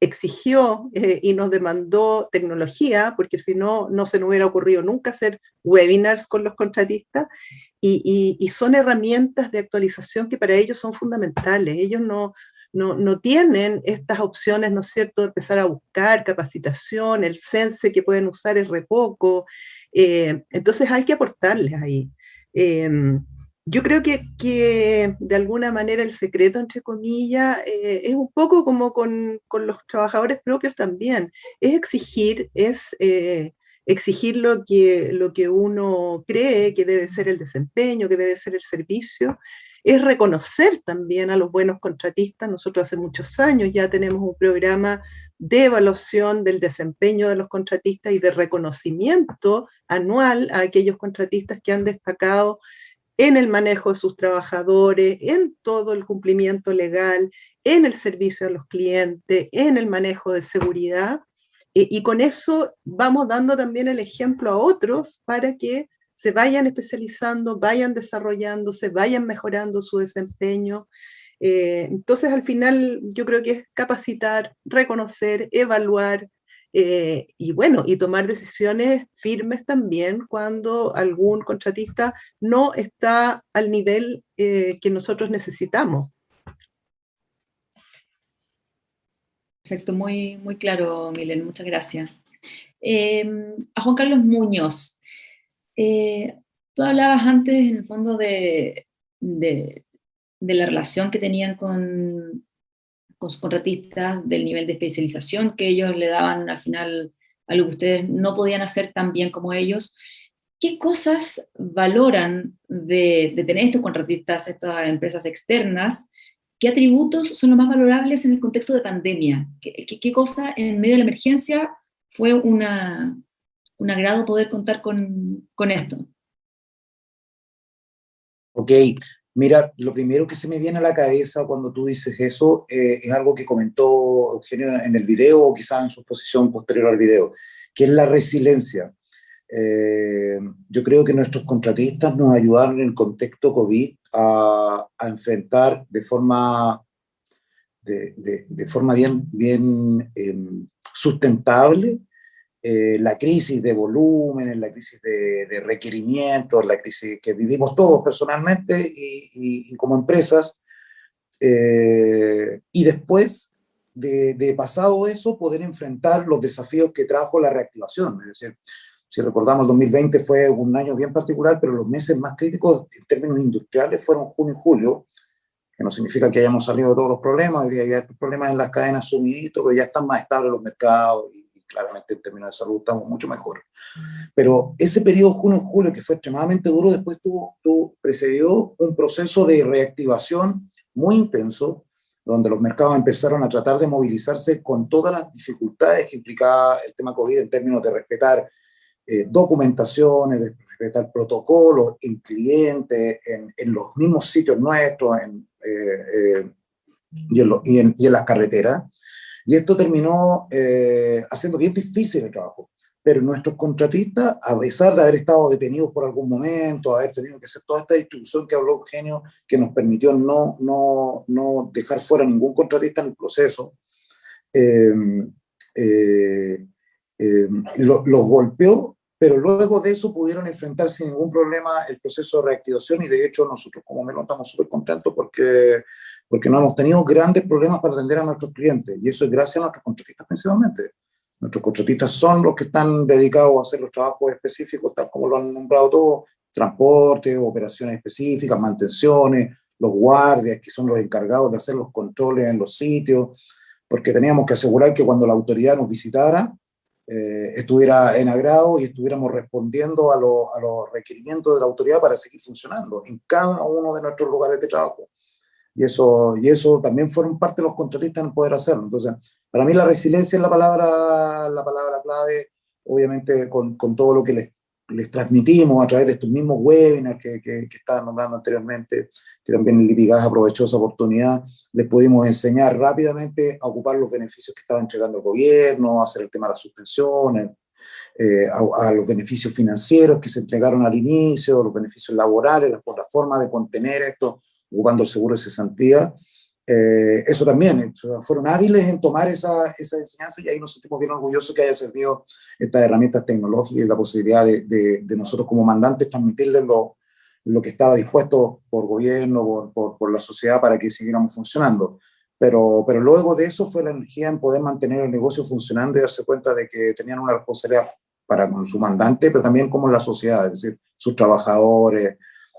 exigió y nos demandó tecnología, porque si no, no se nos hubiera ocurrido nunca hacer webinars con los contratistas, y son herramientas de actualización que para ellos son fundamentales. Ellos no tienen estas opciones, ¿no es cierto?, de empezar a buscar capacitación, el Sense que pueden usar es re poco, entonces hay que aportarles ahí. Yo creo que de alguna manera el secreto, entre comillas, es un poco como con los trabajadores propios también, es exigir lo que uno cree que debe ser el desempeño, que debe ser el servicio, es reconocer también a los buenos contratistas. Nosotros hace muchos años ya tenemos un programa de evaluación del desempeño de los contratistas y de reconocimiento anual a aquellos contratistas que han destacado en el manejo de sus trabajadores, en todo el cumplimiento legal, en el servicio a los clientes, en el manejo de seguridad, y con eso vamos dando también el ejemplo a otros para que se vayan especializando, vayan desarrollándose, vayan mejorando su desempeño. Entonces, al final, yo creo que es capacitar, reconocer, evaluar, y bueno, y tomar decisiones firmes también cuando algún contratista no está al nivel que nosotros necesitamos. Perfecto, muy, muy claro, Milen, muchas gracias. A Juan Carlos Muñoz, tú hablabas antes, en el fondo, de la relación que tenían con sus contratistas, del nivel de especialización que ellos le daban al final a lo que ustedes no podían hacer tan bien como ellos. ¿Qué cosas valoran de tener estos contratistas, estas empresas externas? ¿Qué atributos son los más valorables en el contexto de pandemia? ¿Qué cosa en medio de la emergencia fue un agrado poder contar con esto? Ok, mira, lo primero que se me viene a la cabeza cuando tú dices eso es algo que comentó Eugenio en el video, o quizás en su exposición posterior al video, que es la resiliencia. Yo creo que nuestros contratistas nos ayudaron en el contexto COVID a enfrentar de forma bien sustentable la crisis de volúmenes, la crisis de requerimientos, la crisis que vivimos todos personalmente y como empresas, y después de pasado eso, poder enfrentar los desafíos que trajo la reactivación. Es decir, si recordamos, el 2020 fue un año bien particular, pero los meses más críticos en términos industriales fueron junio y julio, que no significa que hayamos salido de todos los problemas. Hoy día hay problemas en las cadenas de suministro, pero ya están más estables los mercados y claramente en términos de salud estamos mucho mejor. Pero ese periodo junio-julio, que fue extremadamente duro, después precedió un proceso de reactivación muy intenso, donde los mercados empezaron a tratar de movilizarse con todas las dificultades que implicaba el tema COVID en términos de respetar documentaciones, de respetar protocolos en clientes, en los mismos sitios nuestros y en las carreteras. Y esto terminó haciendo bien difícil el trabajo. Pero nuestros contratistas, a pesar de haber estado detenidos por algún momento, haber tenido que hacer toda esta distribución que habló Eugenio, que nos permitió no dejar fuera ningún contratista en el proceso, los golpeó, pero luego de eso pudieron enfrentar sin ningún problema el proceso de reactivación, y de hecho nosotros como Melon estamos súper contentos porque no hemos tenido grandes problemas para atender a nuestros clientes, y eso es gracias a nuestros contratistas principalmente. Nuestros contratistas son los que están dedicados a hacer los trabajos específicos, tal como lo han nombrado todos: transporte, operaciones específicas, mantenciones, los guardias, que son los encargados de hacer los controles en los sitios, porque teníamos que asegurar que cuando la autoridad nos visitara, estuviera en agrado y estuviéramos respondiendo a los requerimientos de la autoridad para seguir funcionando en cada uno de nuestros lugares de trabajo. Y eso también fueron parte de los contratistas en poder hacerlo. Entonces, para mí la resiliencia es la palabra clave, obviamente con todo lo que les transmitimos a través de estos mismos webinars que estaban nombrando anteriormente, que también el Lipigas aprovechó esa oportunidad. Les pudimos enseñar rápidamente a ocupar los beneficios que estaba entregando el gobierno, a hacer el tema de las suspensiones, a los beneficios financieros que se entregaron al inicio, los beneficios laborales, las plataformas de contener esto, ocupando el seguro de cesantía. Eso también, fueron hábiles en tomar esa enseñanza, y ahí nos sentimos bien orgullosos que haya servido estas herramientas tecnológicas y la posibilidad de nosotros como mandantes transmitirles lo que estaba dispuesto por gobierno, por la sociedad, para que siguiéramos funcionando. Pero luego de eso fue la energía en poder mantener el negocio funcionando y darse cuenta de que tenían una responsabilidad para con su mandante, pero también como la sociedad, es decir, sus trabajadores,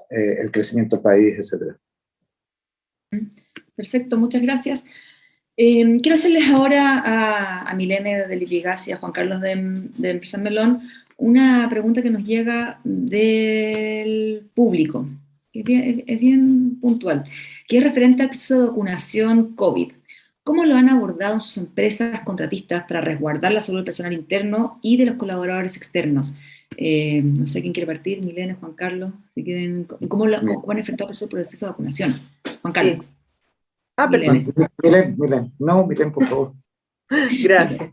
el crecimiento del país, etc. Perfecto, muchas gracias. Quiero hacerles ahora a Milene de Lipigas y a Juan Carlos de Empresas Melon una pregunta que nos llega del público, que es bien puntual, que es referente al proceso de vacunación COVID. ¿Cómo lo han abordado en sus empresas contratistas para resguardar la salud del personal interno y de los colaboradores externos? No sé quién quiere partir, Milene, Juan Carlos, si quieren, ¿cómo han enfrentado ese proceso de vacunación? Juan Carlos. Sí. Perdón. Milene, por favor. Gracias.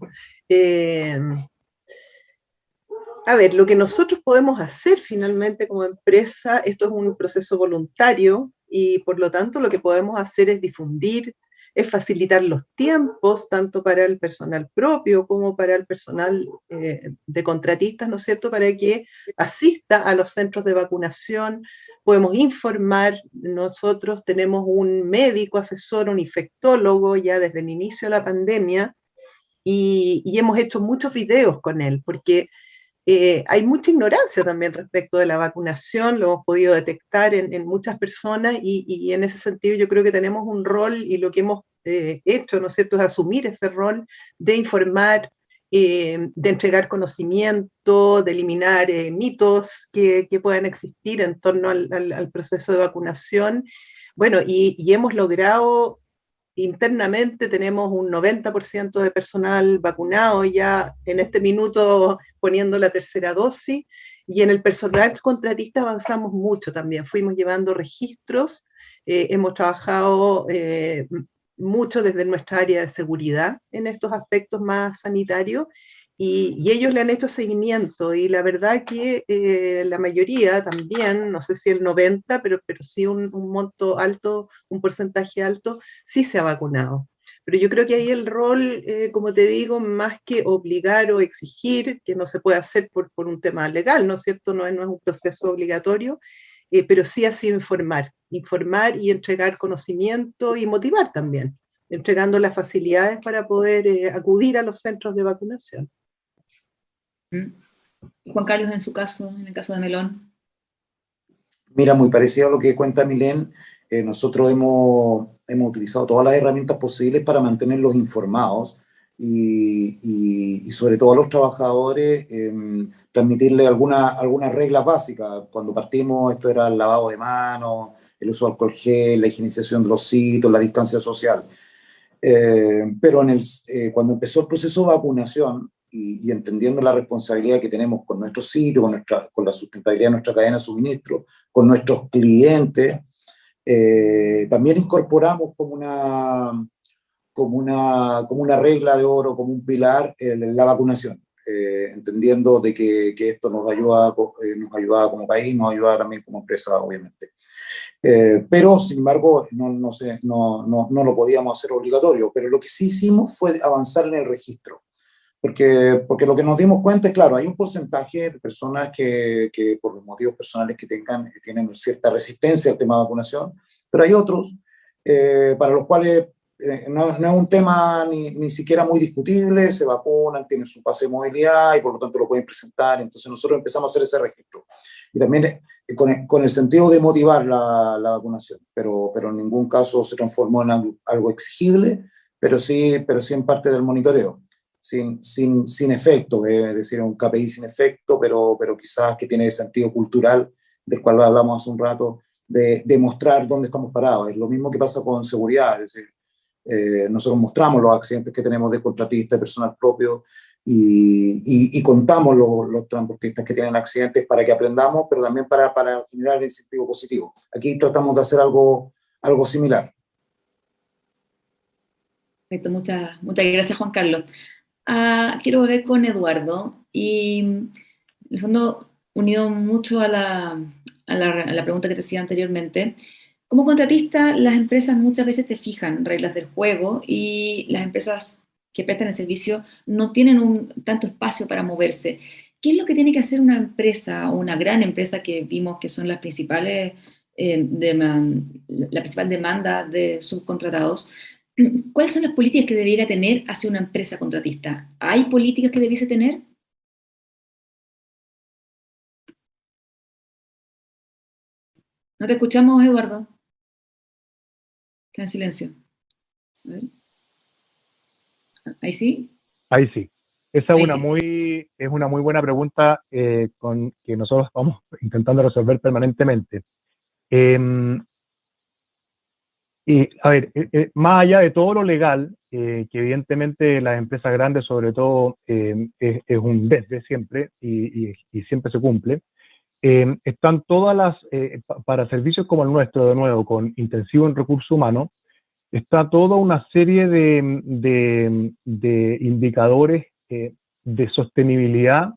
A ver, lo que nosotros podemos hacer finalmente como empresa, esto es un proceso voluntario y por lo tanto lo que podemos hacer es difundir, es facilitar los tiempos, tanto para el personal propio como para el personal de contratistas, ¿no es cierto?, para que asista a los centros de vacunación. Podemos informar, nosotros tenemos un médico asesor, un infectólogo ya desde el inicio de la pandemia, y hemos hecho muchos videos con él, porque hay mucha ignorancia también respecto de la vacunación, lo hemos podido detectar en muchas personas, y en ese sentido yo creo que tenemos un rol, y lo que hemos hecho, ¿no es cierto?, es asumir ese rol de informar, de entregar conocimiento, de eliminar mitos que puedan existir en torno al proceso de vacunación. Bueno, y hemos logrado, internamente tenemos un 90% de personal vacunado ya en este minuto poniendo la tercera dosis, y en el personal contratista avanzamos mucho también, fuimos llevando registros, hemos trabajado mucho desde nuestra área de seguridad en estos aspectos más sanitarios, y ellos le han hecho seguimiento, y la verdad que la mayoría también, no sé si el 90%, pero sí un monto alto, un porcentaje alto, sí se ha vacunado. Pero yo creo que ahí el rol, como te digo, más que obligar o exigir, que no se puede hacer por un tema legal, ¿no es cierto?, no es un proceso obligatorio, pero sí ha sido informar y entregar conocimiento y motivar también, entregando las facilidades para poder acudir a los centros de vacunación. Juan Carlos, en su caso, en el caso de Melon. Mira, muy parecido a lo que cuenta Milene, nosotros hemos utilizado todas las herramientas posibles para mantenerlos informados y sobre todo a los trabajadores transmitirles algunas reglas básicas. Cuando partimos, esto era el lavado de manos, el uso de alcohol gel, la higienización de los sitios, la distancia social. Pero cuando empezó el proceso de vacunación, y entendiendo la responsabilidad que tenemos con nuestros sitios, con la sustentabilidad de nuestra cadena de suministro, con nuestros clientes, también incorporamos como una regla de oro, como un pilar, la vacunación, entendiendo de que esto nos ayuda como país, nos ayuda también como empresa, obviamente. Pero, sin embargo, no lo podíamos hacer obligatorio, pero lo que sí hicimos fue avanzar en el registro. Porque lo que nos dimos cuenta es, claro, hay un porcentaje de personas que por los motivos personales que tienen cierta resistencia al tema de vacunación, pero hay otros para los cuales no es un tema ni siquiera muy discutible, se vacunan, tienen su pase de movilidad y por lo tanto lo pueden presentar. Entonces nosotros empezamos a hacer ese registro. Y también con el sentido de motivar la vacunación, pero en ningún caso se transformó en algo exigible, pero sí en parte del monitoreo. Sin efecto, es decir, un KPI sin efecto, pero quizás que tiene sentido cultural, del cual hablamos hace un rato, de mostrar dónde estamos parados. Es lo mismo que pasa con seguridad, es decir, nosotros mostramos los accidentes que tenemos de contratistas, de personal propio, y contamos los transportistas que tienen accidentes para que aprendamos, pero también para generar el incentivo positivo. Aquí tratamos de hacer algo similar. Perfecto, muchas gracias, Juan Carlos. Quiero volver con Eduardo, y en el fondo, unido mucho a la pregunta que te hacía anteriormente, Como contratista, las empresas muchas veces te fijan reglas del juego y las empresas que prestan el servicio no tienen tanto espacio para moverse. ¿Qué es lo que tiene que hacer una empresa o una gran empresa que vimos que son las principales, la principal demanda de subcontratados? ¿Cuáles son las políticas que debiera tener hacia una empresa contratista? ¿Hay políticas que debiese tener? No te escuchamos, Eduardo. Está en silencio. A ver. ¿Ahí sí? Ahí sí. Esa Ahí es sí. una muy buena pregunta con que nosotros estamos intentando resolver permanentemente. Y, a ver, más allá de todo lo legal, que evidentemente las empresas grandes sobre todo es un desde siempre y siempre se cumple, están todas las, para servicios como el nuestro, de nuevo, con intensivo en recursos humanos, está toda una serie de indicadores de sostenibilidad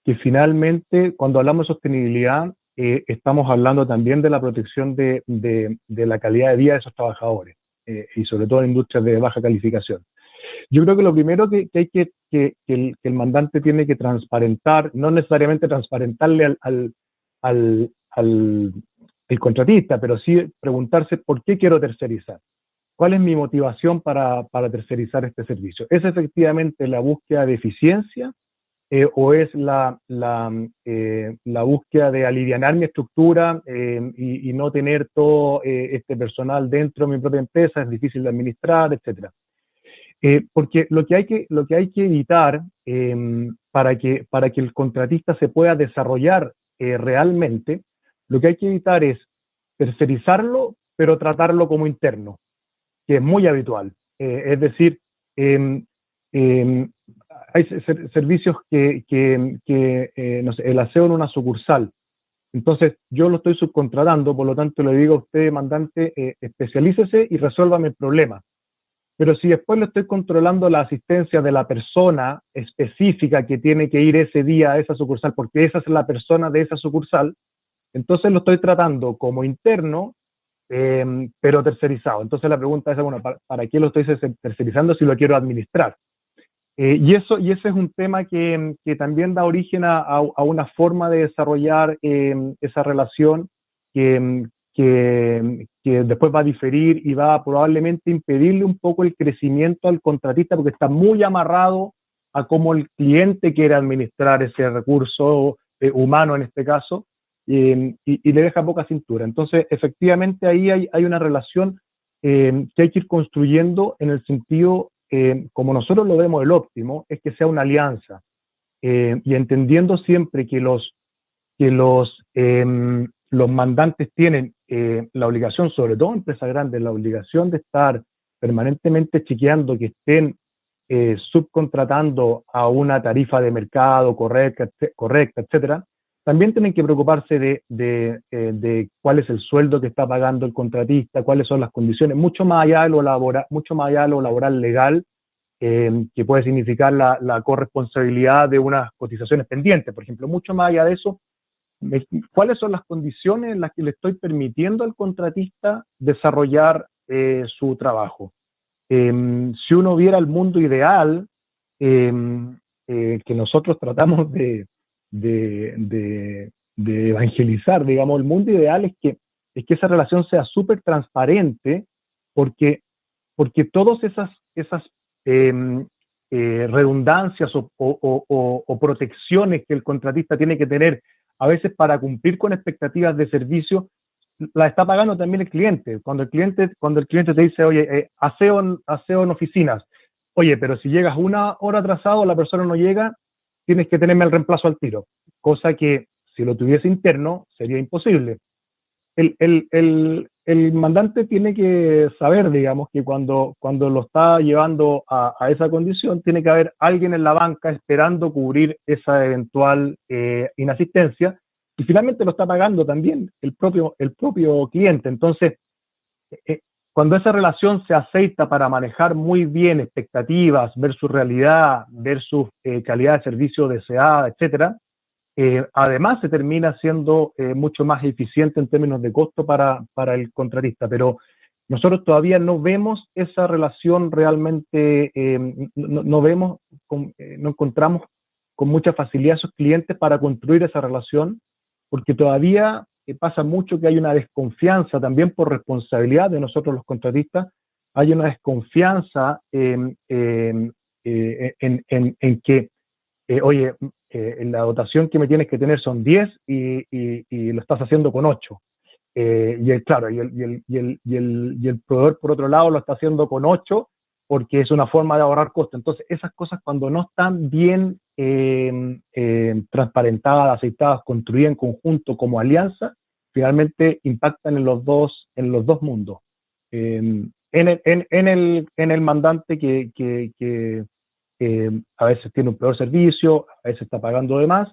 que finalmente, cuando hablamos de sostenibilidad, estamos hablando también de la protección de la calidad de vida de esos trabajadores, y sobre todo en industrias de baja calificación. Yo creo que lo primero que hay que el mandante tiene que transparentar, no necesariamente transparentarle al contratista, pero sí preguntarse por qué quiero tercerizar. ¿Cuál es mi motivación para tercerizar este servicio? ¿Es efectivamente la búsqueda de eficiencia o es la búsqueda de alivianar mi estructura y no tener todo este personal dentro de mi propia empresa, es difícil de administrar, etcétera? Porque lo que hay que evitar para que el contratista se pueda desarrollar realmente, lo que hay que evitar es tercerizarlo, pero tratarlo como interno, que es muy habitual. Es decir, hay servicios no sé, el aseo en una sucursal. Entonces, yo lo estoy subcontratando, por lo tanto le digo a usted, mandante, especialícese y resuélvame el problema. Pero si después le estoy controlando la asistencia de la persona específica que tiene que ir ese día a esa sucursal, porque esa es la persona de esa sucursal, entonces lo estoy tratando como interno, pero tercerizado. Entonces la pregunta es, bueno, ¿para qué lo estoy tercerizando si lo quiero administrar? Y ese es un tema que también da origen a una forma de desarrollar esa relación que después va a diferir y va a probablemente impedirle un poco el crecimiento al contratista porque está muy amarrado a cómo el cliente quiere administrar ese recurso humano en este caso, y le deja poca cintura. Entonces, efectivamente, ahí hay una relación que hay que ir construyendo en el sentido, como nosotros lo vemos, el óptimo, es que sea una alianza, y entendiendo siempre que los mandantes tienen la obligación, sobre todo empresas grandes, la obligación de estar permanentemente chequeando que estén subcontratando a una tarifa de mercado correcta, etcétera. También tienen que preocuparse de cuál es el sueldo que está pagando el contratista, cuáles son las condiciones, mucho más allá de lo laboral legal, que puede significar la corresponsabilidad de unas cotizaciones pendientes, por ejemplo. Mucho más allá de eso, cuáles son las condiciones en las que le estoy permitiendo al contratista desarrollar su trabajo. Si uno viera el mundo ideal, que nosotros tratamos de evangelizar, digamos, el mundo ideal es que esa relación sea súper transparente, porque todas esas redundancias o protecciones que el contratista tiene que tener a veces para cumplir con expectativas de servicio, la está pagando también el cliente. Cuando el cliente te dice, oye, aseo en oficinas, oye, pero si llegas una hora atrasado, la persona no llega, tienes que tenerme el reemplazo al tiro, cosa que si lo tuviese interno sería imposible. El mandante tiene que saber, digamos, que cuando lo está llevando a esa condición, tiene que haber alguien en la banca esperando cubrir esa eventual inasistencia, y finalmente lo está pagando también el propio cliente. Entonces, cuando esa relación se aceita para manejar muy bien expectativas versus realidad, versus calidad de servicio deseada, etcétera, además se termina siendo mucho más eficiente en términos de costo para el contratista, pero nosotros todavía no vemos esa relación realmente, no vemos, no encontramos con mucha facilidad a esos clientes para construir esa relación, porque todavía pasa mucho que hay una desconfianza, también por responsabilidad de nosotros los contratistas, hay una desconfianza en que, oye, la dotación que me tienes que tener son 10 y lo estás haciendo con 8. Claro, y el proveedor, por otro lado, lo está haciendo con 8 porque es una forma de ahorrar costos. Entonces, esas cosas, cuando no están bien transparentadas, aceitadas, construidas en conjunto como alianza, finalmente impactan en los dos mundos. En el mandante que a veces tiene un peor servicio, a veces está pagando de más,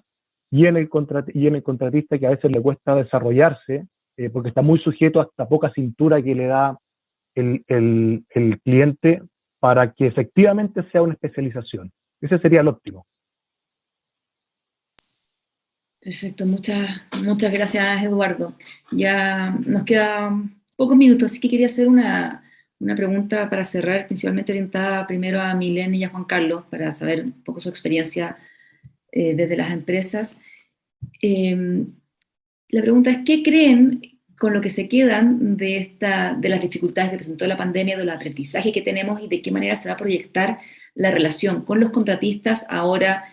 y en el contratista, que a veces le cuesta desarrollarse, porque está muy sujeto a esta poca cintura que le da el cliente para que efectivamente sea una especialización. Ese sería el óptimo. Perfecto, muchas gracias, Eduardo. Ya nos quedan pocos minutos, así que quería hacer una pregunta para cerrar, principalmente orientada primero a Milén y a Juan Carlos, para saber un poco su experiencia desde las empresas. La pregunta es, ¿qué creen con lo que se quedan de las dificultades que presentó la pandemia, del aprendizaje que tenemos y de qué manera se va a proyectar la relación con los contratistas ahora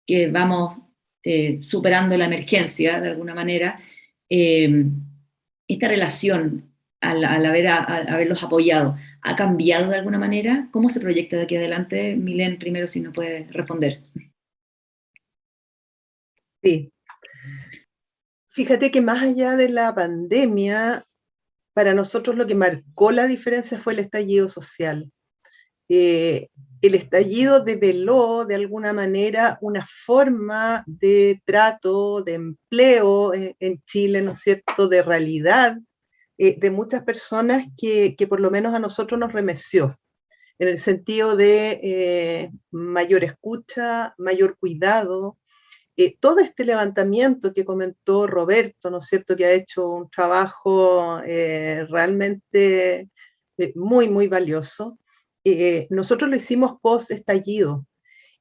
que vamos superando la emergencia de alguna manera? Esta relación al haberlos apoyado, ¿ha cambiado de alguna manera? ¿Cómo se proyecta de aquí adelante? Milén, primero, si no puede responder. Sí. Fíjate que más allá de la pandemia, para nosotros lo que marcó la diferencia fue el estallido social. El estallido develó de alguna manera una forma de trato, de empleo en Chile, ¿no es cierto?, de realidad, de muchas personas que por lo menos a nosotros nos remeció, en el sentido de mayor escucha, mayor cuidado. Todo este levantamiento que comentó Roberto, ¿no es cierto?, que ha hecho un trabajo realmente muy, muy valioso. Nosotros lo hicimos post-estallido,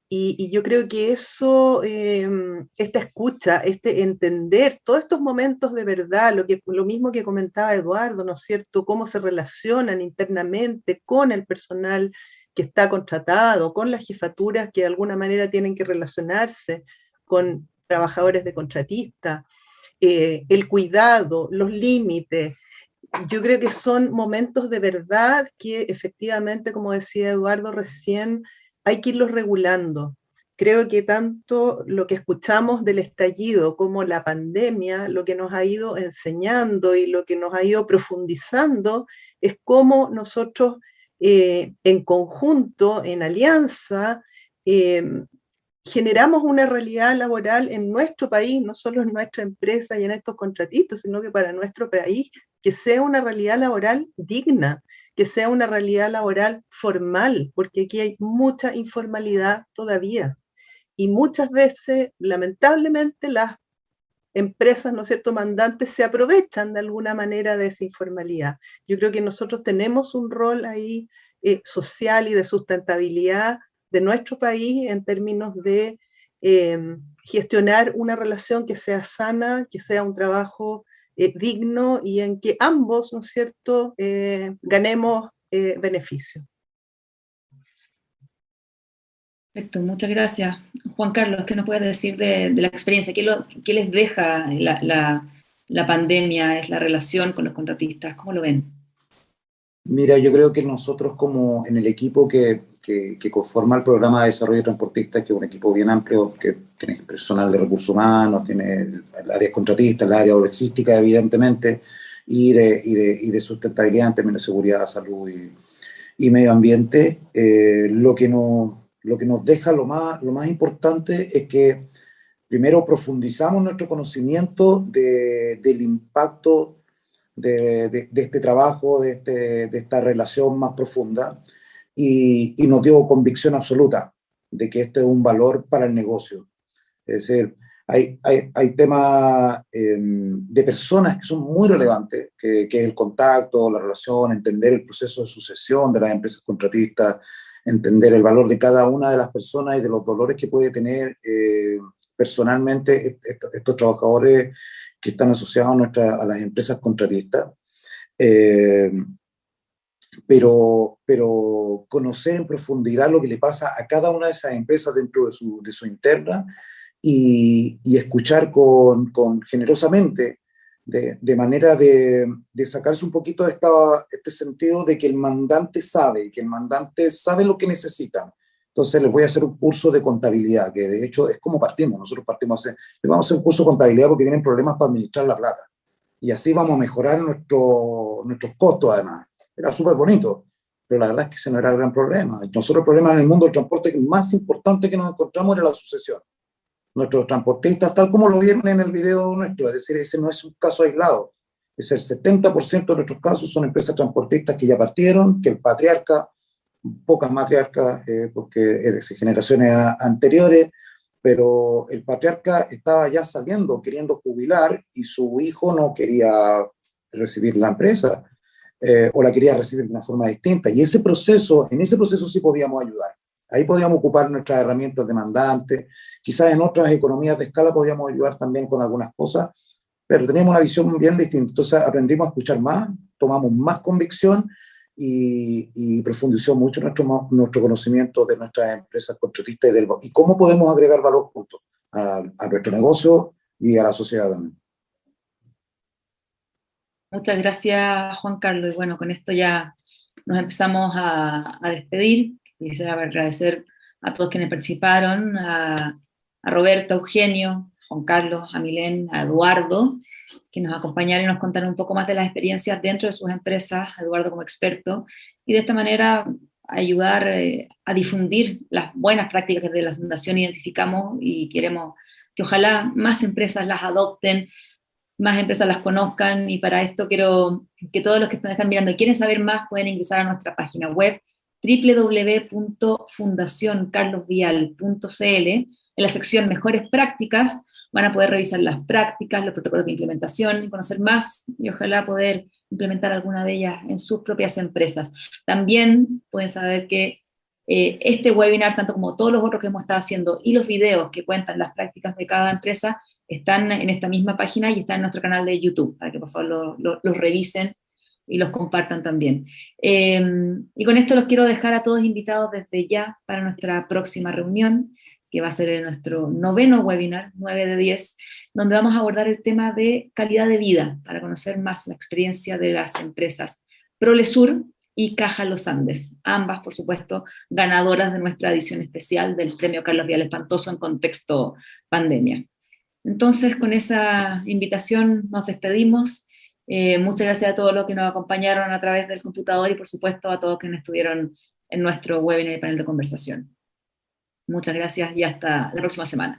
y yo creo que eso, esta escucha, este entender todos estos momentos de verdad, lo mismo que comentaba Eduardo, ¿no es cierto?, cómo se relacionan internamente con el personal que está contratado, con las jefaturas que de alguna manera tienen que relacionarse con trabajadores de contratista, el cuidado, los límites. Yo creo que son momentos de verdad que efectivamente, como decía Eduardo recién, hay que irlos regulando. Creo que tanto lo que escuchamos del estallido como la pandemia, lo que nos ha ido enseñando y lo que nos ha ido profundizando es cómo nosotros en conjunto, en alianza, generamos una realidad laboral en nuestro país, no solo en nuestra empresa y en estos contratistas, sino que para nuestro país, que sea una realidad laboral digna, que sea una realidad laboral formal, porque aquí hay mucha informalidad todavía. Y muchas veces, lamentablemente, las empresas, ¿no es cierto?, mandantes se aprovechan de alguna manera de esa informalidad. Yo creo que nosotros tenemos un rol ahí social y de sustentabilidad de nuestro país en términos de gestionar una relación que sea sana, que sea un trabajo digno y en que ambos, ¿no es cierto?, ganemos beneficio. Perfecto, muchas gracias. Juan Carlos, ¿qué nos puedes decir de la experiencia? ¿Qué les deja la pandemia? ¿Es la relación con los contratistas? ¿Cómo lo ven? Mira, yo creo que nosotros como en el equipo que conforma el programa de desarrollo de transportistas, que es un equipo bien amplio, que tiene personal de recursos humanos, tiene el área contratista, el área logística, evidentemente, y de sustentabilidad en términos de seguridad, salud y medio ambiente, lo que nos deja lo más importante es que primero profundizamos nuestro conocimiento del impacto de este trabajo, de esta relación más profunda, y nos dio convicción absoluta de que este es un valor para el negocio. Es decir, Hay temas de personas que son muy relevantes, que es el contacto, la relación, entender el proceso de sucesión de las empresas contratistas, entender el valor de cada una de las personas y de los dolores que puede tener personalmente estos trabajadores que están asociados a las empresas contratistas. Pero conocer en profundidad lo que le pasa a cada una de esas empresas dentro de su interna y escuchar generosamente, de manera de sacarse un poquito de este sentido de que el mandante sabe lo que necesitan. Entonces les voy a hacer un curso de contabilidad, que de hecho es como partimos. Nosotros partimos les vamos a hacer un curso de contabilidad porque tienen problemas para administrar la plata. Y así vamos a mejorar nuestros costos además. Era súper bonito, pero la verdad es que ese no era el gran problema. Nosotros el problema en el mundo del transporte más importante que nos encontramos era la sucesión. Nuestros transportistas, tal como lo vieron en el video nuestro, es decir, ese no es un caso aislado. Es el 70% de nuestros casos son empresas transportistas que ya partieron, que el patriarca, pocas matriarcas, porque es de generaciones anteriores, pero el patriarca estaba ya saliendo, queriendo jubilar, y su hijo no quería recibir la empresa, o la quería recibir de una forma distinta. Y en ese proceso sí podíamos ayudar. Ahí podíamos ocupar nuestras herramientas demandantes. Quizás en otras economías de escala podíamos ayudar también con algunas cosas, pero teníamos una visión bien distinta. Entonces aprendimos a escuchar más, tomamos más convicción y profundizó mucho nuestro conocimiento de nuestras empresas contratistas y cómo podemos agregar valor juntos a nuestro negocio y a la sociedad también. Muchas gracias, Juan Carlos. Y bueno, con esto ya nos empezamos a despedir. Quisiera agradecer a todos quienes participaron, a Roberto, a Eugenio, Juan Carlos, a Milén, a Eduardo, que nos acompañaron y nos contaron un poco más de las experiencias dentro de sus empresas, Eduardo como experto, y de esta manera ayudar a difundir las buenas prácticas que desde la Fundación identificamos y queremos que ojalá más empresas las adopten, más empresas las conozcan, y para esto quiero que todos los que están mirando y quieren saber más pueden ingresar a nuestra página web www.fundacioncarlosvial.cl. En la sección Mejores Prácticas van a poder revisar las prácticas, los protocolos de implementación y conocer más y ojalá poder implementar alguna de ellas en sus propias empresas. También pueden saber que este webinar, tanto como todos los otros que hemos estado haciendo y los videos que cuentan las prácticas de cada empresa, están en esta misma página y están en nuestro canal de YouTube, para que por favor los revisen y los compartan también. Y con esto los quiero dejar a todos invitados desde ya para nuestra próxima reunión, que va a ser en nuestro 9º webinar, 9 de 10, donde vamos a abordar el tema de calidad de vida, para conocer más la experiencia de las empresas Prolesur y Caja Los Andes, ambas, por supuesto, ganadoras de nuestra edición especial del Premio Carlos Vial Espantoso en contexto pandemia. Entonces, con esa invitación nos despedimos. Muchas gracias a todos los que nos acompañaron a través del computador y, por supuesto, a todos quienes estuvieron en nuestro webinar y panel de conversación. Muchas gracias y hasta la próxima semana.